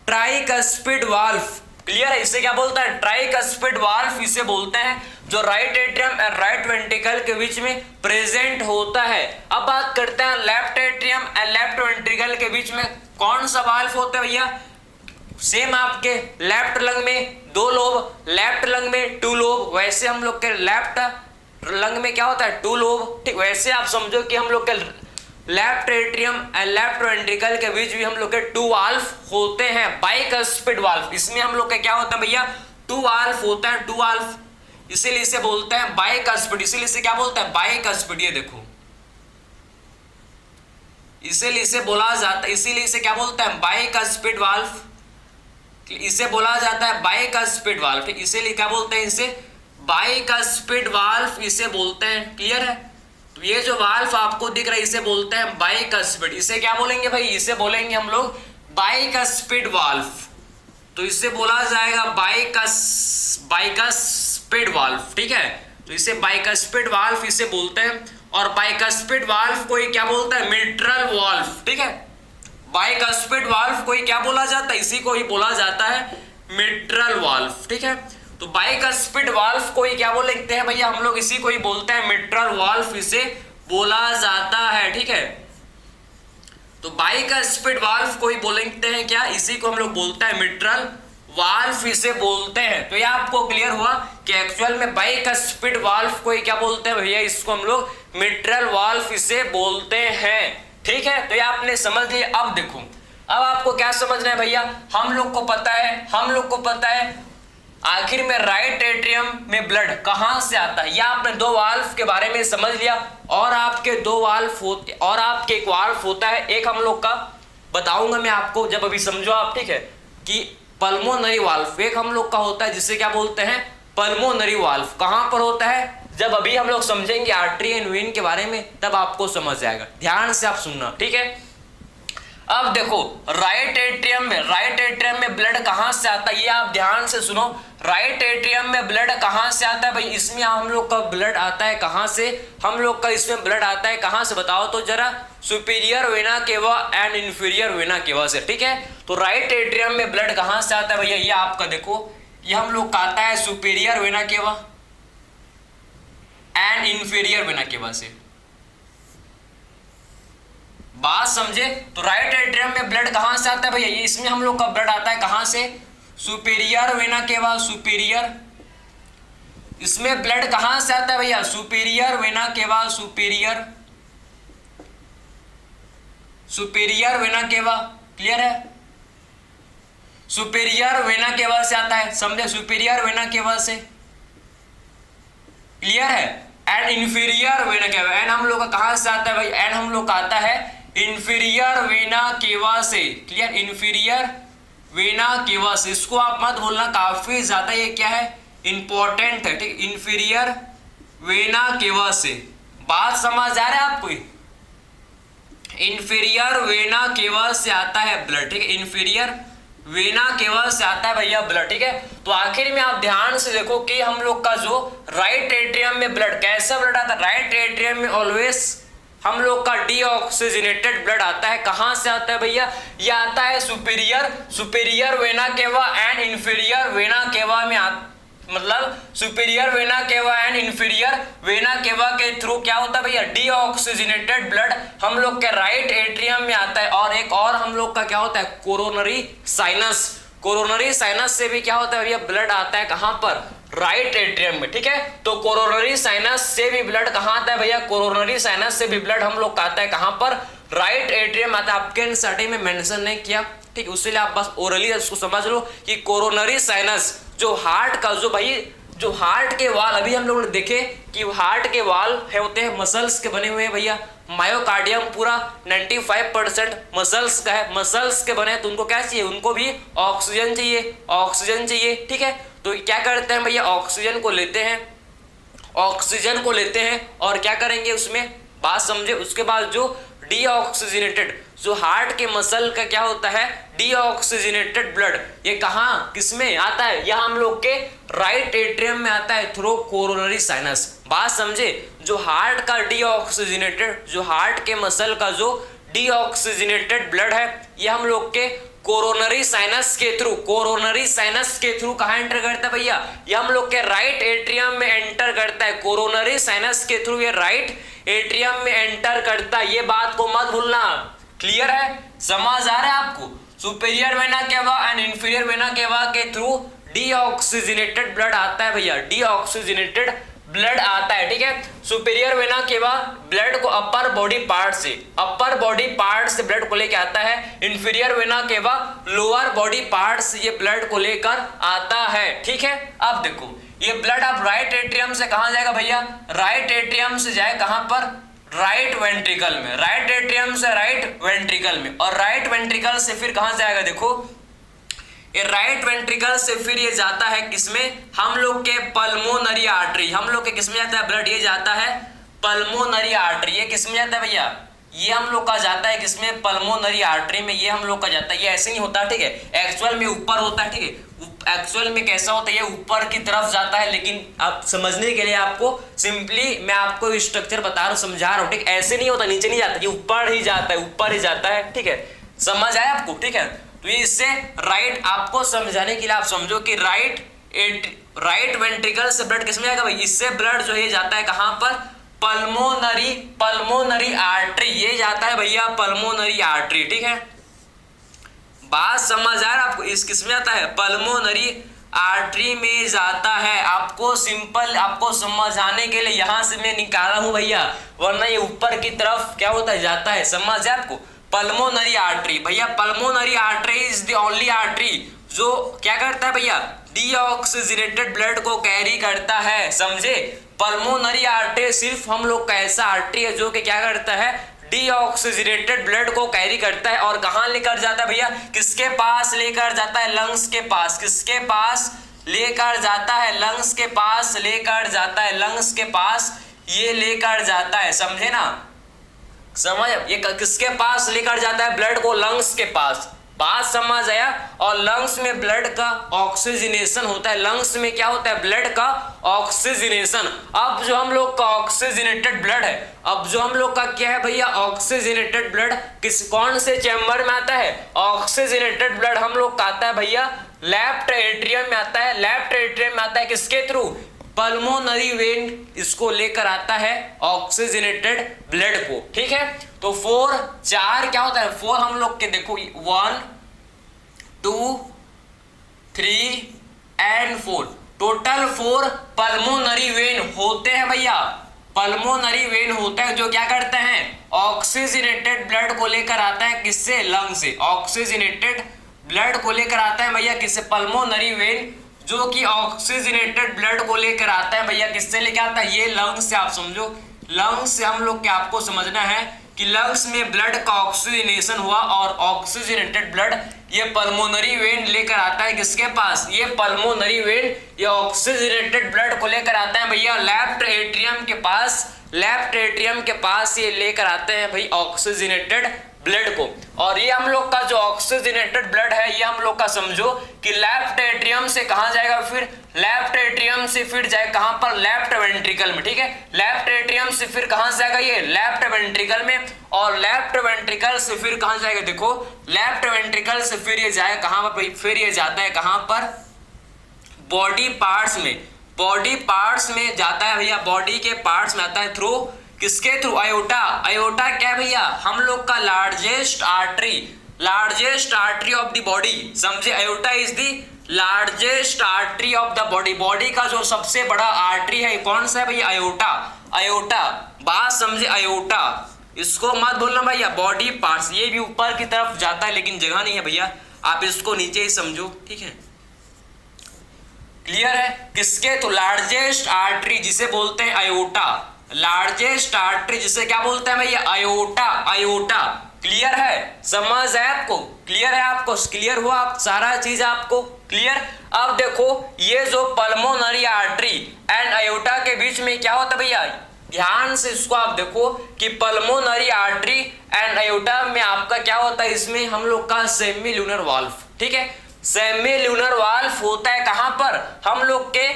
S1: ट्राइकस्पिड वाल्व, क्लियर है, इसे क्या बोलता है, ट्राइकस्पिड वाल्व, इसे बोलते हैं, जो right atrium and right ventricle के बीच में प्रेजेंट होता है। अब बात करते हैं left atrium and left ventricle के बीच में कौन सा वाल्व होता है भैया, सेम आपके लेफ्ट लंग में 2 लोब, लेफ्ट लंग में 2 लोब, वैसे हम लोग के लेफ्ट लंग में क्या होता है, 2 लोब, ठीक, वैसे आप समझो कि हम लोग के left atrium and left ventricle के बीच भी हम लोग के 2 वाल्व होते हैं, बाइकस्पिड वाल्व, इसमें हम लोग का क्या होता है भैया, 2 वाल्व होता है, 2 वाल्व, इसीलिए इसे बोलते हैं बाइकस्पिड, इसीलिए इसे क्या बोलते हैं, बाइकस्पिड, ये देखो, इसीलिए इसे बोला जाता है, इसीलिए इसे क्या बोलते हैं, बाइकस्पिड वाल्व, इसे बोला जाता है बाइकस्पिड वाल्व, ठीक, इसीलिए क्या बोलते हैं, इसे बाइकस्पिड वाल्व, इसे बोलते हैं, क्लियर है। तो ये जो वाल्व आपको दिख रहा है, इसे बोलते हैं बाइकस्पिड, इसे क्या बोलेंगे भाई, इसे बोलेंगे हम लोग बाइकस्पिड वाल्व, तो इसे बोला जाएगा बाइकस्पिड वाल्व, ठीक है, तो इसे बाइकस्पिड वाल्व इसे बोलते हैं, और बाइकस्पिड वाल्व को क्या बोलता है, मिट्रल वाल्व, ठीक है, बाइकस्पिड वाल्व को क्या बोला जाता है, इसी को ही बोला जाता है मिट्रल वाल्व, ठीक है। तो बाइकस्पिड वाल्व को ही क्या बोल लिखते हैं भैया हम लोग, इसी को ही बोलते हैं मिट्रल वाल्व, इसे बोला जाता है। ठीक है, तो बाइकस्पिड वाल्व को ही बोलते हैं क्या, इसी को हम लोग बोलते हैं मिट्रल वाल्व, इसे बोलते हैं। तो ये आपको क्लियर हुआ कि एक्चुअल में बाइकस्पिड वाल्व को ही क्या बोलते हैं भैया, इसको हम लोग मिट्रल वाल्व इसे बोलते हैं। ठीक है, तो ये आपने समझ लिया। अब देखो, अब आपको क्या समझना है भैया, हम लोग को पता है आखिर में राइट एट्रियम में ब्लड कहां से आता है। या आपने दो वाल्व के बारे में समझ लिया, और आपके दो वाल्व होते, और आपके एक वाल्व होता है, एक हम लोग का बताऊंगा मैं आपको जब अभी समझो आप। ठीक है, कि पल्मोनरी वाल्व एक हम लोग का होता है, जिसे क्या बोलते हैं, पल्मोनरी वाल्व। कहां पर होता है, जब अभी हम लोग समझेंगे आर्टरी एंड वेन के बारे में, तब आपको समझ आएगा। ध्यान से आप सुनना। ठीक है, अब देखो राइट एट्रियम में ब्लड कहां से आता है, ये आप ध्यान से सुनो। राइट एट्रियम में ब्लड कहां से आता है भाई, इसमें हम लोग का ब्लड आता है कहां से, हम लोग का इसमें ब्लड आता है कहां से, बताओ तो जरा, superior vena cava and inferior vena cava से। ठीक है, तो राइट एट्रियम में ब्लड कहां से आता है भैया, ये आपका देखो, ये हम लोग का आता है superior vena cava and inferior vena cava से। बात समझे, तो राइट एट्रियम में ब्लड कहां से आता है भैया, ये इसमें हम लोग का ब्लड आता है कहां से, सुपीरियर वेना केवा, सुपीरियर, इसमें ब्लड कहां से आता है भैया, superior vena cava, superior vena cava. Clear है, सुपीरियर वेना केवा से आता है, समझे, सुपीरियर वेना केवा से। क्लियर है, and inferior vena cava, and हम लोग का कहां से आता है भाई, एंड हम लोग का आता है इंफीरियर वेना केवा से। क्लियर, इंफीरियर वेना केवा से, इसको आप मत भूलना, काफी ज्यादा ये क्या है, इंपॉर्टेंट है। ठीक, इंफीरियर वेना केवा से। बात समझ आ रहा है आपको, इंफीरियर वेना केवा से आता है ब्लड। ठीक है, इंफीरियर वेना केवा से आता है भैया ब्लड। ठीक है, तो आखिर में आप ध्यान से देखो कि हम लोग का जो राइट एट्रियम में ब्लड, कैसा ब्लड आता है, राइट एट्रियम में ऑलवेज हम लोग का डीऑक्सीजनेटेड ब्लड आता है। कहां से आता है भैया, ये आता है superior vena cava and inferior vena cava में मतलब superior vena cava and inferior vena cava के थ्रू क्या होता है भैया, डीऑक्सीजनेटेड ब्लड हम लोग के राइट एट्रियम में आता है। और एक और हम लोग का क्या होता है, कोरोनरी साइनस से भी क्या होता है भैया, ब्लड आता है कहां पर, राइट एट्रियम में। ठीक है, तो कोरोनरी साइनस से भी ब्लड कहां आता है भैया, कोरोनरी साइनस से भी ब्लड हम लोग का आता है कहां पर, राइट एट्रियम आता है। आपके एनसीईआरटी में मेंशन नहीं किया, ठीक, उसके लिए आप बस ओरली उसको समझ लो कि कोरोनरी साइनस जो हार्ट का, जो भाई जो हार्ट के वाल, अभी हम लोगों ने देखे कि हार्ट के वाल है होते हैं मसल्स के बने हुए हैं भैया, मायोकार्डियम पूरा 95% मसल्स का है, मसल्स के बने, तो उनको क्या चाहिए, उनको भी ऑक्सीजन चाहिए। ठीक है, तो क्या करते हैं भैया, ऑक्सीजन को लेते हैं और क्या करेंगे उसमें, बात समझे। उसके बाद जो डीऑक्सीजनेटेड, जो हार्ट के मसल का क्या होता है, डीऑक्सीजनेटेड ब्लड, ये कहाँ किसमें आता है, यह हम लोग के राइट एट्रियम में आता है थ्रू कोरोनरी साइनस। बात समझे, जो हार्ट का डीऑक्सीजनेटेड, जो हार्ट के मसल का जो डीऑक्सीजनेटेड ब्लड है, ये हम लोग के कोरोनरी साइनस के थ्रू कहाँ एंटर करता है भैया, ये हम लोग के राइट एट्रियम में एंटर करता है। कोरोनरी साइनस के थ्रू ये राइट एट्रियम में एंटर करता है, ये बात को मत भूलना। क्लियर है, समझ आ रहा है आपको। Superior vena cava and inferior vena cava के थ्रू डीऑक्सीजनेटेड ब्लड आता है भैया, डीऑक्सीजनेटेड ब्लड आता है। ठीक है, सुपीरियर वेना केवा ब्लड को अपर बॉडी पार्ट से ब्लड को लेकर आता है, inferior vena cava lower body part से ये ब्लड को लेकर आता है। ठीक है, अब देखो ये ब्लड अब राइट एट्रियम से कहां जाएगा भैया, राइट एट्रियम से जाए कहां पर, राइट वेंट्रिकल में, राइट एट्रियम से राइट वेंट्रिकल में, और राइट वेंट्रिकल से फिर कहां जाएगा, देखो ये राइट वेंट्रिकल से फिर ये जाता है किसमें, हम लोग के पल्मोनरी आर्टरी, हम लोग के किसमें जाता है ब्लड, ये जाता है पल्मोनरी आर्टरी। ये किसमें जाता है भैया, ये हम लोग का जाता है किसमें, पल्मोनरी आर्टरी में, ये हम लोग का जाता है। ये ऐसे नहीं होता, ठीक है, एक्चुअल में ऊपर होता है। ठीक है, एक्चुअल में कैसा होता है, ये ऊपर की तरफ जाता है, लेकिन आप समझने के लिए आपको सिंपली मैं आपको स्ट्रक्चर बता रहा हूँ, समझा रहा हूँ। ठीक, ऐसे नहीं होता, नीचे नहीं जाता, ये ऊपर ही जाता है। ठीक है, समझ आया आपको। ठीक है, तो ये इससे राइट आपको समझाने के लिए आप समझो कि राइट वेंट्रिकल से ब्लड किसमें जाएगा भाई, इससे ब्लड जो है जाता है कहां पर, पल्मोनरी आर्टरी, ये जाता है भैया पल्मोनरी आर्टरी, ठीक है। बात समझ आ रहा है आपको, इस किसमें आता है, पल्मोनरी आर्टरी में जाता है। आपको सिंपल, आपको समझाने के लिए यहां से मैं निकाला हूं भैया, वरना ये ऊपर की तरफ क्या होता है, जाता है। समझ है आपको, पल्मोनरी आर्टरी भैया, pulmonary artery is the only artery जो क्या करता है भैया, डीऑक्सीजनेटेड ब्लड को कैरी करता है, समझे। पल्मोनरी आर्टरी सिर्फ हम लोग का ऐसा आर्टरी है जो कि क्या करता है, डीऑक्सीजनेटेड ब्लड को कैरी करता है। और कहां लेकर जाता है भैया, किसके पास लेकर जाता है, लंग्स के पास। किसके पास लेकर जाता है, लंग्स के पास लेकर जाता है, लंग्स के पास ये लेकर जाता है, समझे ना। समझ, ये किसके पास लेकर जाता है, ब्लड को लंग्स के पास। बात समझ आया। और लंग्स में ब्लड का ऑक्सीजनेशन होता है, लंग्स में क्या होता है, ब्लड का ऑक्सीजनेशन। अब जो हम लोग का ऑक्सीजनेटेड ब्लड है, अब जो हम लोग का क्या है भैया, ऑक्सीजनेटेड ब्लड कौन से चैम्बर में आता है, ऑक्सीजनेटेड ब्लड हम लोग का आता है भैया लेफ्ट एट्रियम में आता है। लेफ्ट एट्रियम में आता है किसके थ्रू, पल्मोनरी वेन इसको लेकर आता है ऑक्सीजनेटेड ब्लड को, ठीक है। तो 4 क्या होता है, 4 हम लोग के देखो 1 2 3 एंड 4, टोटल 4 पल्मोनरी वेन होते हैं भैया। पल्मोनरी वेन होता है जो क्या करते हैं, ऑक्सीजनेटेड ब्लड को लेकर आता है किससे, लंग से। ऑक्सीजनेटेड ब्लड को लेकर आता है भैया किससे, पल्मोनरी वेन जो कि ऑक्सीजनेटेड ब्लड को लेकर आता है भैया किससे लेकर आता है, ये लंग्स से। आप समझो, लंग्स से हम लोग क्या आपको समझना है कि लंग्स में ब्लड का ऑक्सीजनेशन हुआ और ऑक्सीजनेटेड ब्लड ये पल्मोनरी वेन लेकर आता है किसके पास, ये पल्मोनरी वेन ये ऑक्सीजनेटेड ब्लड को लेकर आता है भैया लेफ्ट एट्रियम के पास। लेफ्ट एट्रियम के पास ये लेकर आते हैं भाई ऑक्सीजनेटेड ब्लड को। और ये हम लोग का जो ऑक्सीजनेटेड ब्लड है, ये हम लोग का समझो कि लेफ्ट एट्रियम से कहां जाएगा, फिर लेफ्ट एट्रियम से फिर जाएगा कहां पर, लेफ्ट वेंट्रिकल में, ठीक है। लेफ्ट एट्रियम से फिर कहां से जाएगा, ये लेफ्ट वेंट्रिकल में। और लेफ्ट वेंट्रिकल से फिर कहां जाएगा, देखो लेफ्ट वेंट्रिकल से फिर ये जाएगा कहां पर, फिर ये जाता है कहां पर, बॉडी पार्ट्स में। बॉडी पार्ट्स में जाता है भैया, बॉडी के पार्ट्स में आता है थ्रू किसके थ्रू, आयोटा। आयोटा क्या भैया, हम लोग का largest artery, largest artery of the body, समझे। Aorta is the largest artery of the body. Body का जो सबसे बड़ा आर्टरी है कौन सा है भैया, आयोटा। आयोटा, बात समझे, आयोटा, इसको मत भूलना भैया। बॉडी पार्ट्स ये भी ऊपर की तरफ जाता है लेकिन जगह नहीं है भैया, आप इसको नीचे ही समझो, ठीक है। क्लियर है, किसके तो लार्जेस्ट आर्टरी जिसे बोलते हैं आयोटा, लार्जेस्ट आर्टरी जिसे क्या बोलते हैं भैया, आयोटा। आयोटा, क्लियर है, समझ है आपको, क्लियर है आपको, क्लियर हुआ आप सारा चीज आपको क्लियर। अब देखो ये जो पल्मोनरी आर्टरी एंड आयोटा के बीच में क्या होता है भैया, ध्यान से इसको आप देखो कि पल्मोनरी आर्टरी एंड आयोटा में आपका क्या होता है, इसमें हम लोग का सेमील्यूनर वाल्व, ठीक है। सेमील्यूनर वाल्व होता है कहां पर, हम लोग के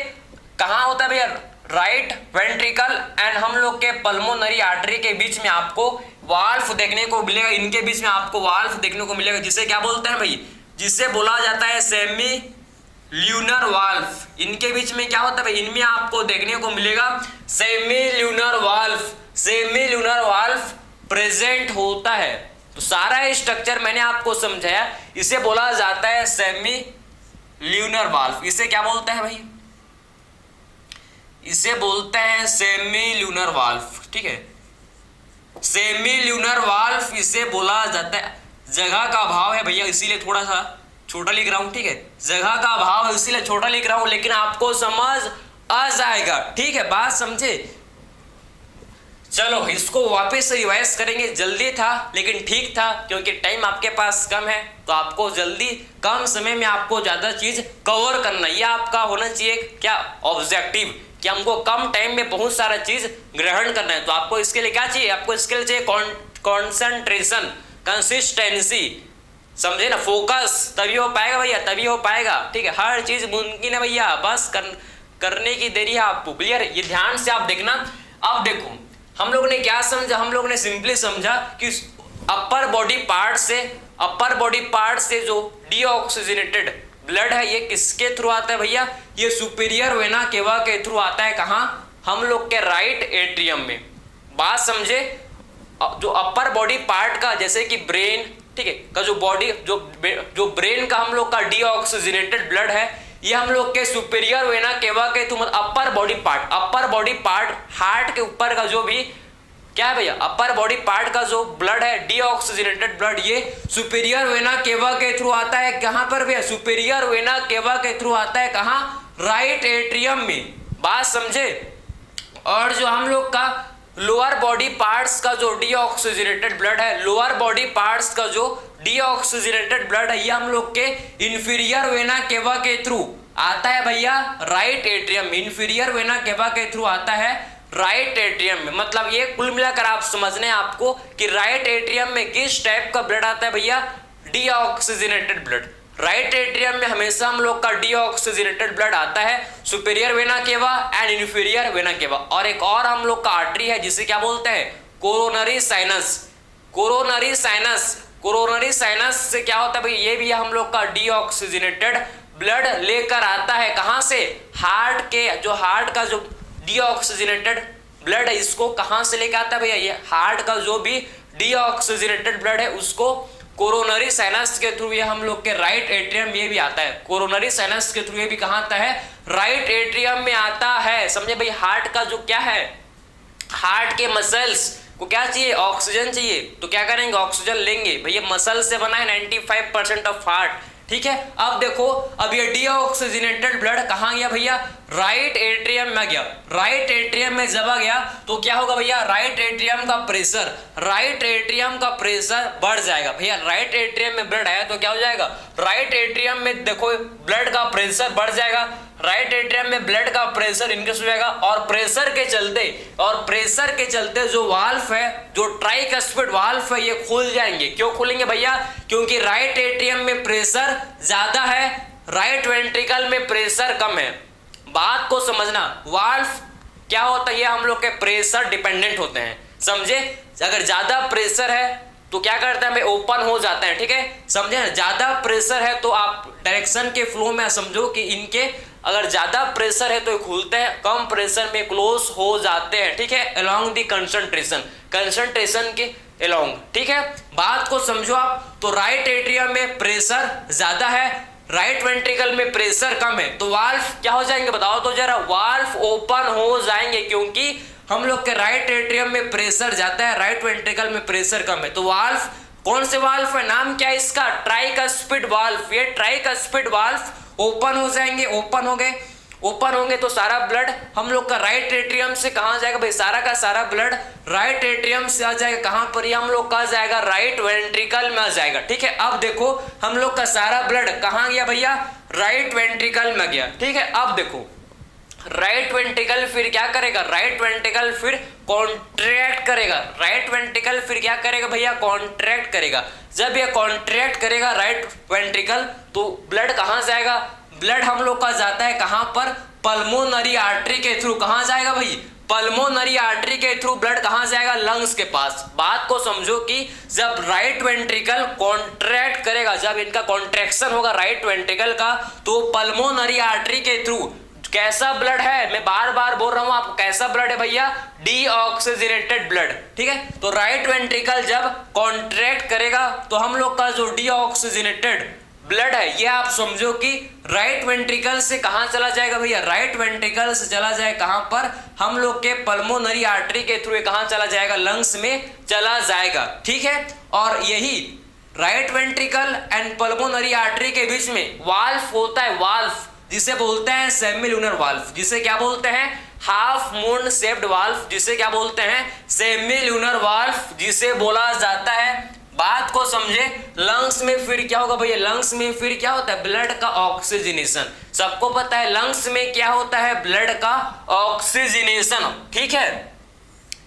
S1: कहां होता है भैया, राइट वेंट्रिकल एंड हम लोग के पल्मोनरी आर्टरी के बीच में आपको वाल्व देखने को मिलेगा। इनके बीच में आपको वाल्व देखने को मिलेगा जिसे क्या बोलते हैं भाई, जिसे बोला जाता है सेमी ल्यूनर वाल्व। इनके बीच में क्या होता है भाई, इनमें आपको देखने को मिलेगा semi lunar valve. Semi lunar valve present होता है। तो सारा स्ट्रक्चर मैंने आपको समझाया, इसे बोला जाता है सेमी ल्यूनर वाल्व। इसे क्या बोलते हैं भाई, इसे बोलते हैं सेमी ल्यूनर वाल्व, ठीक है। सेमी ल्यूनर वाल्व इसे बोला जाता है। जगह का अभाव है भैया इसीलिए थोड़ा सा छोटा लिख रहा हूं, ठीक है। जगह का अभाव है इसीलिए छोटा लिख रहा हूं, लेकिन आपको समझ आ जाएगा, ठीक है, बात समझे। चलो इसको वापस से रिवाइज करेंगे, जल्दी था लेकिन ठीक था क्योंकि टाइम आपके पास कम है, तो आपको जल्दी कम समय में आपको ज्यादा चीज कवर करना, यह आपका होना चाहिए क्या ऑब्जेक्टिव, कि हमको कम टाइम में बहुत सारा चीज ग्रहण करना है। तो आपको इसके लिए क्या चाहिए, आपको इसके लिए चाहिए कॉन्सेंट्रेशन, कंसिस्टेंसी, समझे ना, फोकस, तभी हो पाएगा भैया, तभी हो पाएगा, ठीक है। हर चीज मुमकिन है भैया, बस करने की देरी है आपको, क्लियर। ये ध्यान से आप देखना। अब देखो हम लोग ने क्या समझा, हम लोग ने सिंपली समझा कि अपर बॉडी पार्ट से जो डीऑक्सीजनेटेड ब्लड है ये किसके थ्रू आता है भैया, ये सुपीरियर वेना केवा के थ्रू आता है। कहाँ, हम लोग के राइट एट्रियम में। बात समझे, जो अपर बॉडी पार्ट का जैसे कि ब्रेन, ठीक है, का जो बॉडी जो ब्रेन का हम लोग का डीऑक्सीजनेटेड ब्लड है, ये हम लोग के सुपीरियर वेना केवा के through upper body part heart के ऊपर का जो भी क्या है भैया, अपर बॉडी पार्ट का जो ब्लड है डीऑक्सीजनेटेड ब्लड, ये सुपीरियर वेना केवा के थ्रू आता है। कहां पर भैया, सुपीरियर वेना केवा के थ्रू आता है। कहां, राइट एट्रियम में। बात समझे। और जो हम लोग का लोअर बॉडी पार्ट्स का जो डीऑक्सीजनेटेड ब्लड है, लोअर बॉडी पार्ट्स का जो डीऑक्सीजनेटेड ब्लड है, ये हम लोग के इंफीरियर वेना केवा के थ्रू आता है भैया right atrium. Inferior vena cava के थ्रू आता है राइट एट्रियम में। मतलब ये कुल मिलाकर आप समझने आपको कि राइट एट्रियम में किस टाइप का ब्लड आता है भैया, डीऑक्सीजनेटेड ब्लड। राइट एट्रियम में हमेशा हम लोग का डीऑक्सीजनेटेड ब्लड आता है, superior vena cava and inferior vena cava. और एक और हम लोग का आर्टरी है जिसे क्या बोलते हैं, कोरोनरी साइनस। कोरोनरी साइनस से क्या होता है भाई, ये भी हम लोग का डीऑक्सीजनेटेड ब्लड लेकर आता है। कहां से, हार्ट का जो डीऑक्सीजनेटेड ब्लड है, इसको कहां से लेकर आता है भैया, ये हार्ट का जो भी डीऑक्सीजनेटेड ब्लड है उसको कोरोनरी साइनस के थ्रू ये हम लोग के राइट एट्रियम में भी आता है। कोरोनरी साइनस के थ्रू ये भी कहां आता है, राइट एट्रियम में आता है। समझे भाई, हार्ट का जो क्या है, हार्ट के मसल्स को क्या चाहिए, ऑक्सीजन चाहिए, तो क्या करेंगे, ऑक्सीजन लेंगे। भैया मसल से बना है 95% ऑफ हार्ट, ठीक है। अब देखो, अब ये डीऑक्सीजनेटेड ब्लड कहां गया भैया, राइट एट्रियम में गया। राइट एट्रियम में जब आ गया तो क्या होगा भैया, राइट एट्रियम का प्रेशर बढ़ जाएगा। भैया राइट एट्रियम में ब्लड आया तो क्या हो जाएगा, राइट एट्रियम में देखो ब्लड का प्रेशर बढ़ जाएगा। राइट एट्रियम में ब्लड का प्रेशर इंक्रीज हो जाएगा और प्रेशर के चलते जो वाल्व है, जो ट्राइकस्पिड वाल्व है, ये खुल जाएंगे। क्यों खुलेंगे भैया, क्योंकि राइट एट्रियम में प्रेशर ज्यादा है, राइट वेंट्रिकल में प्रेशर कम है। बात को समझना, वाल्व क्या होता है, ये हम लोग के प्रेशर डिपेंडेंट होते हैं। समझे, अगर ज्यादा प्रेशर है तो क्या करता है, ओपन हो जाता है, ठीक है। समझे ना, ज्यादा प्रेशर है तो आप डायरेक्शन के फ्लो में समझो कि इनके अगर ज्यादा प्रेशर है तो खुलते हैं, कम प्रेशर में क्लोज हो जाते हैं, ठीक है, अलोंग द कंसंट्रेशन के अलोंग, ठीक है। बात को समझो आप। तो राइट एट्रियम में प्रेशर ज्यादा है, राइट वेंट्रिकल में प्रेशर कम है, तो वाल्व क्या हो जाएंगे बताओ तो जरा, वाल्व ओपन हो जाएंगे, क्योंकि हम लोग के राइट एट्रियम में प्रेशर ज्यादा है, राइट वेंट्रिकल में प्रेशर कम है। तो वाल्व कौन से वाल्व है, नाम क्या है इसका, ट्राइकस्पिड वाल्व। ये ट्राइकस्पिड वाल्व ओपन हो जाएंगे। ओपन होंगे तो सारा ब्लड हम लोग का राइट एट्रियम से कहां जाएगा भाई, सारा का सारा ब्लड राइट एट्रियम से आ जाएगा। कहां पर, ये हम लोग का जाएगा राइट वेंट्रिकल में आ जाएगा, ठीक है। अब देखो हम लोग का सारा ब्लड कहां गया भैया, राइट वेंट्रिकल में गया, ठीक है। अब देखो राइट वेंट्रिकल फिर क्या करेगा, राइट वेंट्रिकल फिर कॉन्ट्रैक्ट करेगा। राइट वेंट्रिकल फिर क्या करेगा भैया, कॉन्ट्रैक्ट करेगा। जब ये कॉन्ट्रैक्ट करेगा राइट वेंट्रिकल तो ब्लड कहां जाएगा, ब्लड हम लोग का जाता है कहां पर, पल्मोनरी आर्टरी के थ्रू। कहां जाएगा भाई, पल्मोनरी आर्टरी के थ्रू ब्लड कहां जाएगा, लंग्स के पास। बात को समझो कि जब राइट वेंट्रिकल कॉन्ट्रैक्ट करेगा, जब इनका कॉन्ट्रैक्शन होगा राइट वेंट्रिकल का, तो पल्मोनरी आर्टरी के थ्रू कैसा ब्लड है, मैं बार बार बोल रहा हूं आपको, कैसा ब्लड है भैया, डीऑक्सीजनेटेड ब्लड, ठीक है। तो राइट वेंट्रिकल जब कॉन्ट्रैक्ट करेगा तो हम लोग का जो डीऑक्सीजनेटेड ब्लड है, ये आप समझो कि राइट वेंट्रिकल से कहां चला जाएगा भैया, राइट वेंट्रिकल से चला जाए कहां पर, हम लोग के पल्मोनरी आर्टरी के थ्रू कहां चला जाएगा, लंग्स में चला जाएगा, ठीक है। और यही right ventricle and pulmonary artery के बीच में वाल्व होता है, वाल्व जिसे बोलते हैं सेमील्यूनर वाल्व, जिसे क्या बोलते हैं, हाफ मून शेप्ड वाल्व, जिसे क्या बोलते हैं, सेमील्यूनर वाल्व जिसे बोला जाता है। बात को समझे, लंग्स में फिर क्या होगा भैया, लंग्स में फिर क्या होता है, ब्लड का ऑक्सीजनेशन। सबको पता है लंग्स में क्या होता है, ब्लड का ऑक्सीजनेशन, ठीक है,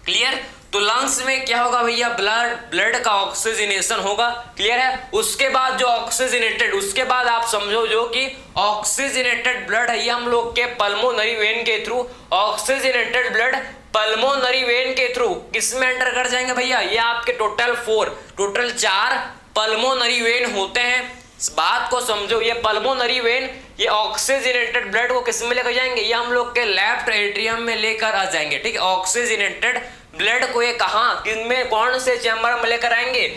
S1: क्लियर। तो लंग्स में क्या होगा भैया, ब्लड का ऑक्सीजनेशन होगा, क्लियर है। उसके बाद जो ऑक्सीजनेटेड, उसके बाद आप समझो जो कि ऑक्सीजनेटेड ब्लड है, ये हम लोग के पल्मोनरी वेन के through, oxygenated blood pulmonary vein के थ्रू किसमें एंटर कर जाएंगे भैया, ये आपके टोटल 4 पल्मोनरी वेन होते हैं, बात को समझो, ये पल्मोनरी वेन ये ऑक्सीजनेटेड ब्लड को किस में लेकर जाएंगे, ये हम लोग के लेफ्ट एट्रियम में लेकर आ जाएंगे, ठीक है। ऑक्सीजनेटेड ब्लड को ये कहाँ, किनमें, कौन से चैम्बर में लेकर आएंगे,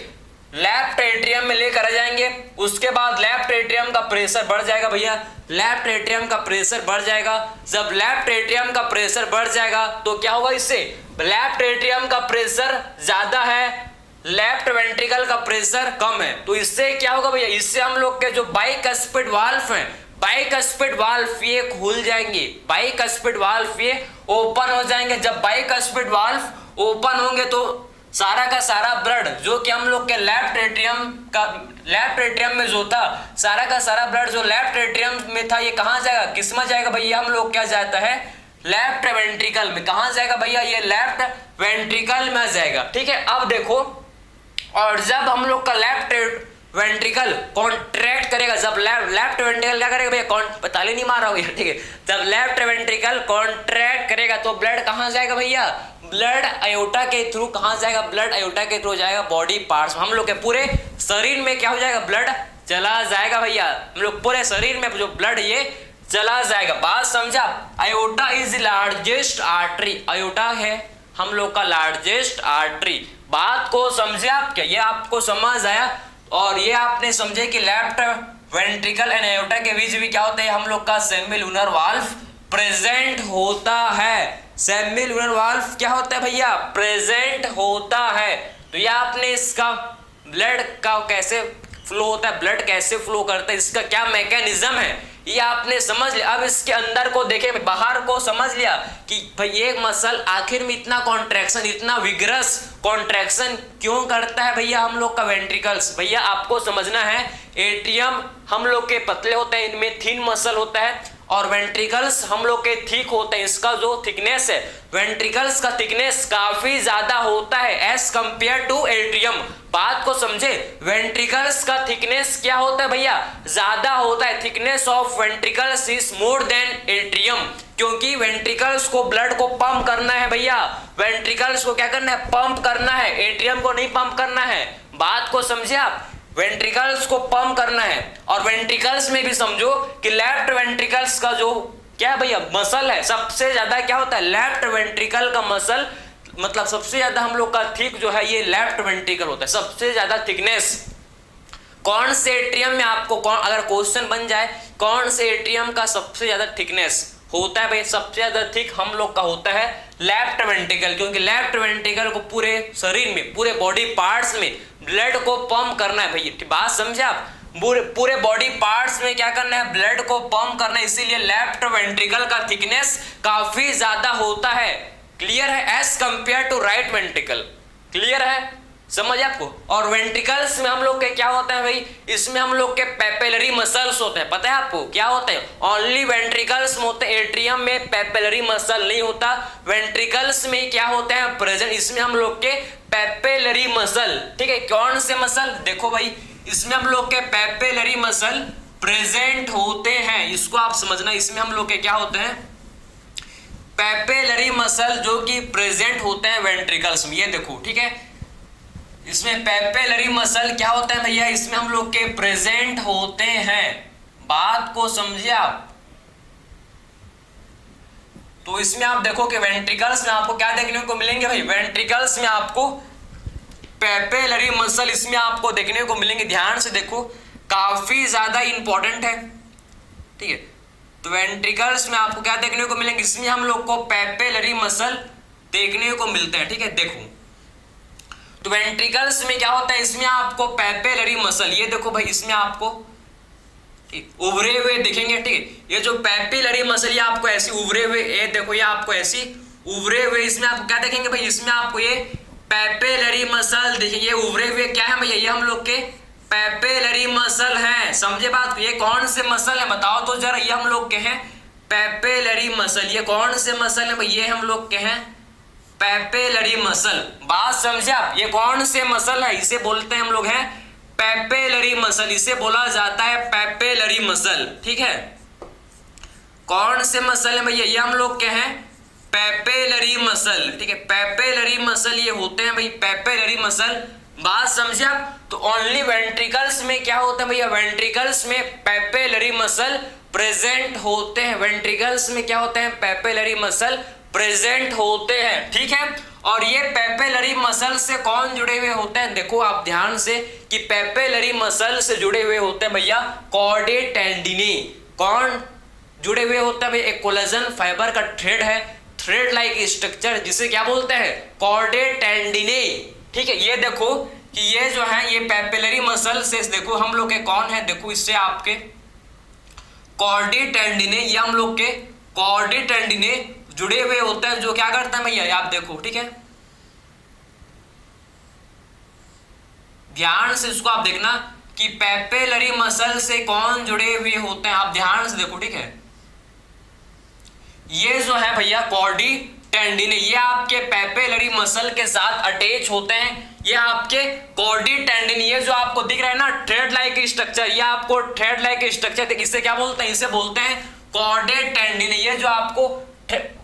S1: लेफ्ट एट्रियम में लेकर आ जाएंगे। उसके बाद लेफ्ट एट्रियम का प्रेशर बढ़ जाएगा भैया, लेफ्ट एट्रियम का प्रेशर बढ़ जाएगा। जब लेफ्ट एट्रियम का प्रेशर बढ़ जाएगा तो क्या होगा, इससे लेफ्ट एट्रियम का प्रेशर ज्यादा है, लेफ्ट वेंट्रिकल का प्रेशर कम है, तो इससे क्या होगा भैया, इससे हम लोग के जो बाइकस्पिड वाल्व हैं, बाइकस्पिड वाल्व ये खुल जाएंगे, बाइकस्पिड वाल्व ये ओपन हो जाएंगे। जब बाइकस्पिड वाल्व ओपन होंगे तो सारा का सारा ब्लड जो कि हम लोग के लेफ्ट एट्रियम में जो था, सारा का सारा ब्लड जो लेफ्ट एट्रियम में था, ये कहां जाएगा, किस में जाएगा भैया, हम लोग क्या जाता है, लेफ्ट वेंट्रिकल में। कहां जाएगा भैया, ये लेफ्ट वेंट्रिकल में जाएगा, ठीक है। अब देखो, और जब हम लोग का लेफ्ट वेंट्रिकल कॉन्ट्रैक्ट करेगा, जब लेफ्ट वेंट्रिकल क्या करेगा भैया, ताली नहीं मार रहा हूँ, ठीक है। जब लेफ्ट वेंट्रिकल कॉन्ट्रैक्ट करेगा तो ब्लड कहाँ जाएगा भैया, ब्लड अयोटा के थ्रू कहाँ जाएगा, ब्लड अयोटा के थ्रू जाएगा बॉडी पार्ट्स, हम लोग के पूरे शरीर में क्या हो जाएगा, ब्लड चला जाएगा भैया, हम लोग पूरे शरीर में जो ब्लड ये चला जाएगा। बात समझा, aorta is largest artery, aorta है हम लोग का लार्जेस्ट आर्टरी। बात को समझे आप क्या, ये आपको समझ आया, और ये आपने समझे कि लेफ्ट वेंट्रिकल एंड अयोटा के बीच भी क्या होता है, हम लोग का सेमीलुनर वाल्व प्रेजेंट होता है। सेमीलुनर वाल्व क्या होता है भैया, प्रेजेंट होता है। तो ये आपने इसका ब्लड का कैसे फ्लो होता है, ब्लड कैसे फ्लो करता है, इसका क्या मैकेनिज्म है, ये आपने समझ लिया। अब इसके अंदर को देखे, बाहर को समझ लिया कि भाई ये मसल आखिर में इतना कॉन्ट्रैक्शन, इतना विग्रस कॉन्ट्रैक्शन क्यों करता है भैया, हम लोग का वेंट्रिकल्स। भैया आपको समझना है, एट्रियम हम लोग के पतले होते हैं, इनमें थिन मसल होता है, और वेंट्रिकल्स हम लोग के थिक होते हैं। इसका जो थिकनेस है, वेंट्रिकल्स का थिकनेस काफी ज्यादा होता है एज कंपेयर टू एट्रियम। बात को समझे, वेंट्रिकल्स का थिकनेस क्या होता है भैया, ज्यादा होता है, thickness of ventricles is more than atrium, क्योंकि वेंट्रिकल्स को ब्लड को पंप करना है भैया, वेंट्रिकल्स को क्या करना है, पंप करना है, एट्रियम को नहीं पंप करना है। बात को समझे आप, वेंट्रिकल्स को पंप करना है। और वेंट्रिकल्स में भी समझो कि लेफ्ट वेंट्रिकल्स का जो क्या भैया मसल है, सबसे ज्यादा क्या होता है, लेफ्ट वेंट्रिकल का मसल, मतलब सबसे ज्यादा हम लोग का थिक जो है ये लेफ्ट वेंट्रिकल होता है, सबसे ज्यादा थिकनेस। कौन से एट्रियम में आपको अगर क्वेश्चन बन जाए कौन से एट्रियम का सबसे ज्यादा थिकनेस होता है भाई, सबसे ज्यादा थिक हम लोग का होता है लेफ्ट वेंट्रिकल, क्योंकि लेफ्ट वेंट्रिकल को पूरे शरीर में, पूरे बॉडी पार्ट्स में ब्लड को पंप करना है भैया। बात समझे आप, पूरे बॉडी पार्ट्स में क्या करना है, ब्लड को पंप करना है, इसीलिए लेफ्ट वेंट्रिकल का थिकनेस काफी ज्यादा होता है। क्लियर है, as compare to right ventricle. Clear है, समझ आपको। और वेंट्रिकल्स में हम लोग के क्या होता है भाई, इसमें हम लोग के पेपिलरी मसल्स होते हैं, पता है आपको क्या होते हैं, ओनली वेंट्रिकल्स में होते हैं, एट्रियम में पेपिलरी मसल नहीं होता। वेंट्रिकल्स में क्या होते हैं प्रेजेंट, इसमें हम लोग के पेपिलरी मसल, ठीक है। कौन से मसल, देखो भाई इसमें हम लोग के पेपिलरी मसल प्रेजेंट होते हैं, इसको आप समझना। इसमें हम लोग के क्या होते हैं, पेपिलरी मसल जो कि प्रेजेंट होते हैं वेंट्रिकल्स में, ये देखो, ठीक है। इसमें पेपिलरी मसल क्या होता है भैया, इसमें हम लोग के प्रेजेंट होते हैं। बात को समझिए आप। तो इसमें आप देखो कि वेंट्रिकल्स में आपको क्या देखने को मिलेंगे भाई, वेंट्रिकल्स में आपको पेपिलरी मसल इसमें आपको देखने को मिलेंगे। ध्यान से देखो, काफी ज्यादा इंपॉर्टेंट है, ठीक है। तो वेंट्रिकल्स में आपको क्या देखने को मिलेंगे, इसमें हम लोग को पेपिलरी मसल देखने को मिलते हैं, ठीक है। देखो तो वेंट्रिकल्स में क्या होता है, इसमें आपको पेपिलरी मसल, ये देखो भाई इसमें आपको उभरे हुए दिखेंगे, ठीक है। ये जो पेपिलरी मसल ये आपको ऐसी उभरे हुए, ये देखो ये आपको ऐसी उभरे हुए, इसमें आपको क्या देखेंगे भाई, इसमें आपको ये पेपिलरी मसल दिखेंगे। ये उभरे हुए क्या है भैया, ये हम लोग के पेपिलरी मसल है, समझे बात। ये कौन से मसल है बताओ तो जरा, ये हम लोग के हैं पेपिलरी मसल। ये कौन से मसल है भाई, ये हम लोग के हैं पेपिलरी मसल। बात समझे आप, ये कौन से मसल है, इसे बोलते हैं हम लोग हैं पेपिलरी मसल, इसे बोला जाता है पेपिलरी मसल, ठीक है। कौन से मसल है भैया, ये हम लोग के हैं पेपिलरी मसल, ठीक है। पेपिलरी मसल ये होते हैं भाई पेपिलरी मसल। बात समझे आप। तो ओनली वेंट्रिकल्स में क्या होता है भैया, वेंट्रिकल्स में पेपिलरी मसल प्रेजेंट होते हैं, वेंट्रिकल्स में क्या होते हैं, पेपिलरी मसल प्रेजेंट होते हैं, ठीक है। और ये पेपिलरी मसल से कौन जुड़े हुए होते हैं, देखो आप ध्यान से कि पेपिलरी मसल से जुड़े हुए होते हैं भैया कॉर्डे टेंडिनी। कौन जुड़े हुए होते हैं भैया, एक कोलेजन फाइबर का थ्रेड है, थ्रेड लाइक स्ट्रक्चर, जिसे क्या बोलते हैं, कॉर्डे टेंडिनी, ठीक है। ये देखो कि ये जो है ये पेपिलरी मसल से देखो हम लोग के कौन है, देखो इससे आपके कॉर्डे टेंडिनी, ये हम लोग के कॉर्डे टेंडिनी जुड़े हुए होते हैं, जो क्या करता है भैया आप देखो, ठीक है, ध्यान से इसको आप देखना कि पेपिलरी मसल से कौन जुड़े हुए होते हैं, आप ध्यान से देखो, ठीक है। ये जो है भैया कॉर्डी टेंडिनी, ये आपके पेपिलरी मसल के साथ अटैच होते हैं, ये आपके कॉर्डी टेंडिनी, ये जो आपको दिख रहा है ना थ्रेड लाइक स्ट्रक्चर, ये आपको थ्रेड लाइक स्ट्रक्चर, इससे क्या बोलते हैं, इसे बोलते हैं कॉर्डे टेंडिनी। ये जो आपको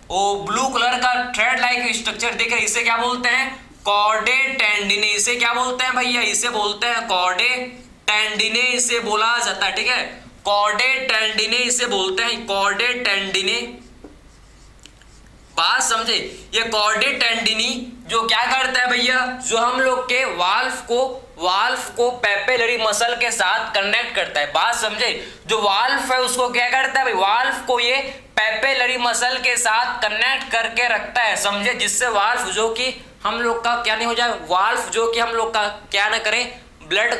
S1: वो ब्लू कलर का थ्रेड लाइक स्ट्रक्चर दिख रहा है, इसे क्या बोलते हैं, कॉर्डे टेंडिनी, इसे क्या बोलते हैं भैया, इसे बोलते हैं कॉर्डे टेंडिनी, इसे बोला जाता है, ठीक है, कॉर्डे टेंडिनी इसे बोलते हैं, कॉर्डे टेंडिनी। बात समझे, ये कॉर्डे टेंडिनी जो क्या करता है भैया, जो हम लोग के वाल्व को पेपिलरी मसल के साथ कनेक्ट करता है। बात समझे, जो वाल्व है उसको क्या करता है भाई, वाल्व को ये पेपिलरी मसल के साथ कनेक्ट करके रखता है, समझे, जिससे वाल्व जो कि हम लोग का क्या नहीं हो जाए, वाल्व जो कि हम लोग का क्या ना करें, ब्लड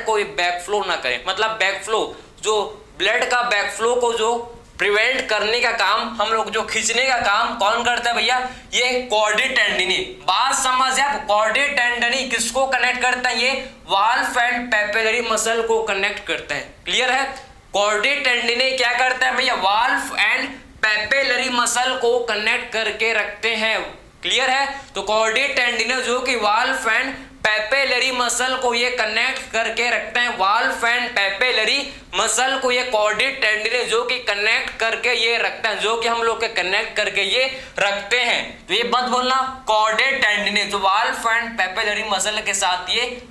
S1: को बैकफ्लो ना करें, मतलब बैकफ्लो, जो ब्लड का बैकफ्लो को जो प्रिवेंट करने का काम, हम लोग जो खींचने का काम कौन करता है भैया, ये कॉर्डे टेंडिनी। बात समझ आप, कॉर्डे टेंडिनी किसको कनेक्ट करता है, ये वाल्व एंड पेपिलरी मसल को कनेक्ट करता है, क्लियर है। कॉर्डे टेंडिनी क्या करता है भैया, वाल्व एंड पेपिलरी मसल को कनेक्ट करके रखते हैं, क्लियर है। तो कॉर्डे टेंडिनी जो कि वाल्व एंड पेपिलरी मसल को ये कनेक्ट करके रखते हैं, वाल्व एंड पेपिलरी मसल को ये कॉर्डे टेंडिनी जो कि कनेक्ट करके ये रखते हैं, जो कि हम लोग के कनेक्ट करके ये रखते हैं। तो ये मत बोलना कॉर्डे टेंडिनी, जो वाल्व एंड पेपिलरी मसल के साथ ये,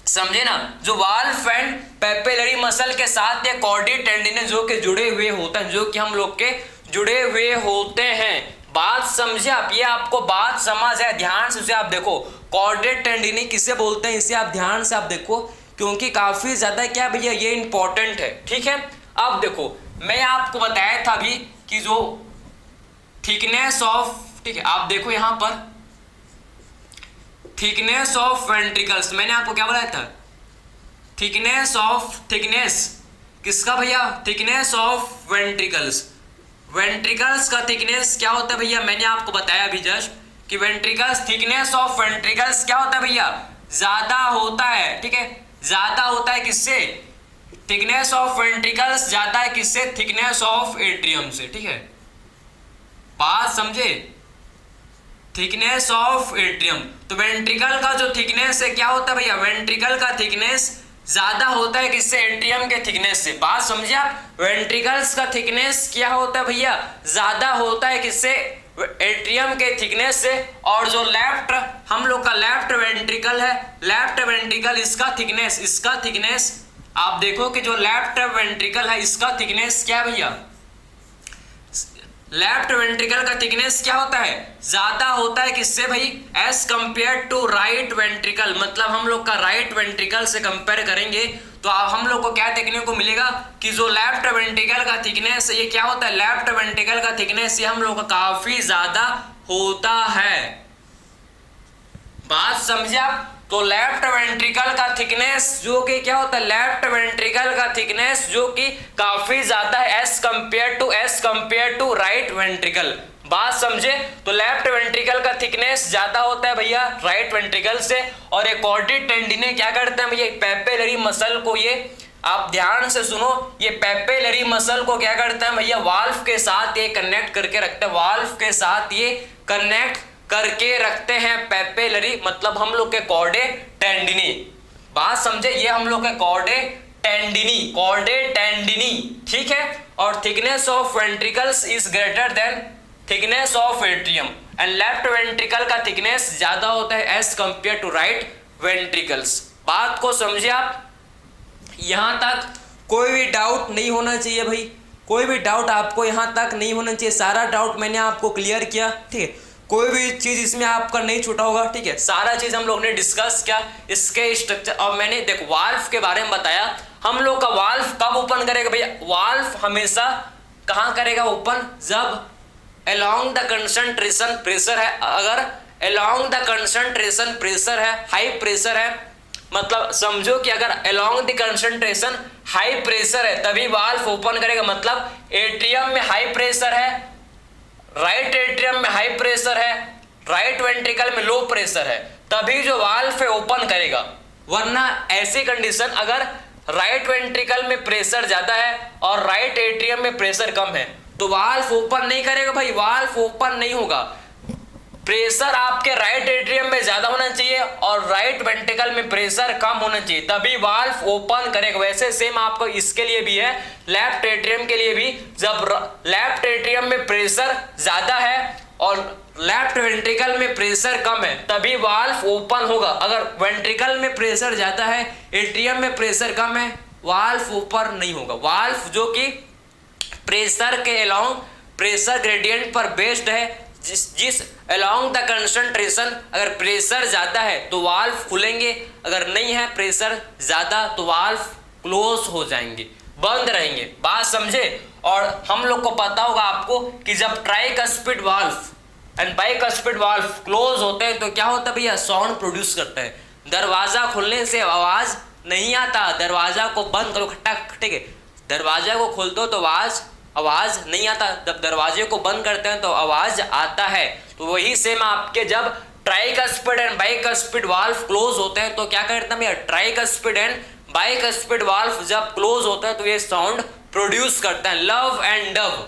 S1: समझे ना, जो वाल्व एंड पेपिलरी मसल के साथ ये कॉर्डे टेंडिनी जो कि जुड़े हुए होते हैं, जो कि हम लोग के जुड़े हुए होते हैं। बात समझे आप, ये आपको बात समझ है, ध्यान से उसे आप देखो, कॉर्डे टेंडिनी किसे बोलते हैं, इसे आप ध्यान से आप देखो, क्योंकि काफी ज्यादा क्या भैया ये इंपॉर्टेंट है, ठीक है। अब देखो मैं आपको बताया था अभी कि जो थिकनेस ऑफ, ठीक है, आप देखो यहां पर थिकनेस ऑफ वेंट्रिकल्स, मैंने आपको क्या बताया था, थिकनेस किसका भैया, थिकनेस ऑफ वेंट्रिकल्स, वेंट्रिकल्स का थिकनेस क्या होता है भैया, मैंने आपको बताया अभी जस्ट कि वेंट्रिकल्स, थिकनेस ऑफ वेंट्रिकल्स क्या होता है भैया, ज्यादा होता है, ठीक है, ज्यादा होता है किससे, थिकनेस ऑफ वेंट्रिकल्स ज्यादा है किससे, थिकनेस ऑफ एट्रियम से, ठीक है। बात समझे, थिकनेस ऑफ एट्रियम, तो वेंट्रिकल का जो थिकनेस है क्या होता है भैया, वेंट्रिकल का थिकनेस ज्यादा होता है किससे, एट्रियम के थिकनेस से। बात समझे आप, वेंट्रिकल्स का थिकनेस क्या होता है भैया, ज्यादा होता है किससे, एट्रियम के थिकनेस से। और जो लेफ्ट हम लोग का लेफ्ट वेंट्रिकल है, लेफ्ट वेंट्रिकल इसका थिकनेस आप देखो कि जो लेफ्ट वेंट्रिकल है इसका थिकनेस क्या है भैया, लेफ्ट वेंट्रिकल का थिकनेस क्या होता है, ज्यादा होता है किससे भाई, as compare to right ventricle, मतलब हम लोग का राइट वेंट्रिकल से कंपेयर करेंगे तो हम लोग को क्या देखने को मिलेगा कि जो लेफ्ट वेंट्रिकल का थिकनेस ये क्या होता है, लेफ्ट वेंट्रिकल का थिकनेस ये हम लोग का काफी ज्यादा होता है। बात समझे आप, तो लेफ्ट वेंट्रिकल का थिकनेस जो कि क्या होता है, लेफ्ट वेंट्रिकल का थिकनेस जो कि काफी ज्यादा है as compare to right ventricle. बात समझे, तो लेफ्ट वेंट्रिकल का थिकनेस ज्यादा होता है भैया राइट वेंट्रिकल से। और एक कॉर्डे टेंडिनी क्या करते हैं भैया, पेपिलरी मसल को, ये आप ध्यान से सुनो, ये पेपिलरी मसल को क्या करते हैं भैया, वाल्व के साथ ये कनेक्ट करके रखते हैं, वाल्व के साथ ये कनेक्ट करके रखते हैं पेपिलरी, मतलब हम लोग के कॉर्डे टेंडिनी। बात समझे, ये हम लोग के कॉर्डे टेंडिनी, ठीक है। और thickness of ventricles is greater than thickness of atrium, and left ventricle का थिकनेस ज्यादा होता है as compare to right ventricles. बात को समझे आप, यहां तक कोई भी डाउट नहीं होना चाहिए भाई, कोई भी डाउट आपको यहां तक नहीं होना चाहिए। सारा डाउट मैंने आपको क्लियर किया, ठीक है, कोई भी चीज इसमें आपका नहीं छूटा होगा, ठीक है। सारा चीज हम लोग ने डिस्कस किया, इसके स्ट्रक्चर। और मैंने देखो वाल्व के बारे में बताया, हम लोग का वाल्व कब ओपन करेगा भैया, वाल्व हमेशा कहां करेगा ओपन, जब अलोंग द कंसंट्रेशन प्रेशर है, अगर अलोंग द कंसंट्रेशन प्रेशर है, हाई प्रेशर है, मतलब समझो कि अगर along the concentration high pressure है तभी वाल्व ओपन करेगा। मतलब एट्रियम में हाई प्रेशर है, राइट एट्रियम में हाई प्रेशर है, राइट वेंट्रिकल में लो प्रेशर है, तभी जो वाल्व है ओपन करेगा। वरना ऐसी कंडीशन अगर राइट वेंट्रिकल में प्रेशर ज्यादा है और राइट एट्रियम में प्रेशर कम है तो वाल्व ओपन नहीं करेगा भाई, वाल्व ओपन नहीं होगा। प्रेशर आपके राइट एट्रियम में ज्यादा होना चाहिए और राइट वेंट्रिकल में प्रेशर कम होना चाहिए, तभी वाल्व ओपन करेगा। वैसे सेम आपको इसके लिए भी है, लेफ्ट एट्रियम के लिए भी, जब लेफ्ट एट्रियम में प्रेशर ज्यादा है और लेफ्ट वेंट्रिकल में प्रेशर कम है तभी वाल्व ओपन होगा। अगर वेंट्रिकल में प्रेशर ज्यादा है, एट्रियम में प्रेशर कम है, वाल्व ओपन नहीं होगा। वाल्व जो कि प्रेशर के अलोंग प्रेशर ग्रेडियंट पर बेस्ड है, जिस अलोंग द कंसंट्रेशन अगर प्रेशर ज्यादा है तो वाल्व खुलेंगे, अगर नहीं है प्रेशर ज्यादा तो वाल्व क्लोज हो जाएंगे, बंद रहेंगे। बात समझे। और हम लोग को पता होगा आपको कि जब tricuspid valve and bicuspid valve close होते हैं तो क्या होता है भैया, साउंड प्रोड्यूस करते हैं। दरवाजा खुलने से आवाज नहीं आता, दरवाजा को बंद करो खटक, ठीक है, दरवाजा को खोल दो तो आवाज नहीं आता, जब दरवाजे को बंद करते हैं तो आवाज आता है। तो वही सेम आपके जब tricuspid and bicuspid valve close होते हैं तो क्या करते हैं भैया, ट्राइकस्पिड एंड बाइकस्पिड वाल्व जब क्लोज होता है तो ये साउंड प्रोड्यूस करते हैं। लव एंड डव,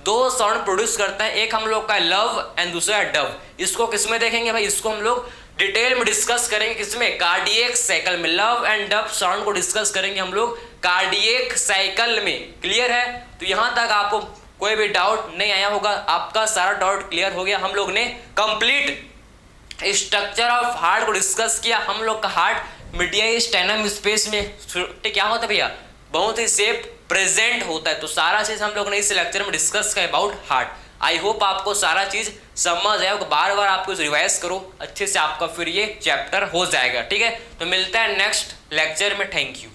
S1: दो साउंड प्रोड्यूस करते हैं, एक हम लोग का लव एंड दूसरा है डव। इसको किसमें देखेंगे भाई, इसको हम लोग डिटेल में डिस्कस करेंगे, किसमें, कार्डियक साइकिल में। लव एंड डव साउंड को डिस्कस करेंगे हम लोग कार्डियक साइकिल में। क्लियर है। तो यहां तक आपको कोई भी डाउट नहीं आया होगा, आपका सारा डाउट क्लियर हो गया। हम लोग ने कंप्लीट स्ट्रक्चर ऑफ हार्ट को डिस्कस किया। हम लोग का हार्ट मीडिया स्टेनम स्पेस में क्या होता है भैया, बहुत ही सेफ प्रेजेंट होता है। तो सारा चीज हम लोग ने इस लेक्चर में डिस्कस किया अबाउट हार्ट। आई होप आपको सारा चीज समझ आया होगा, बार बार आपको रिवाइज करो अच्छे से, आपका फिर ये चैप्टर हो जाएगा। ठीक है, तो मिलता है नेक्स्ट लेक्चर में। Thank you.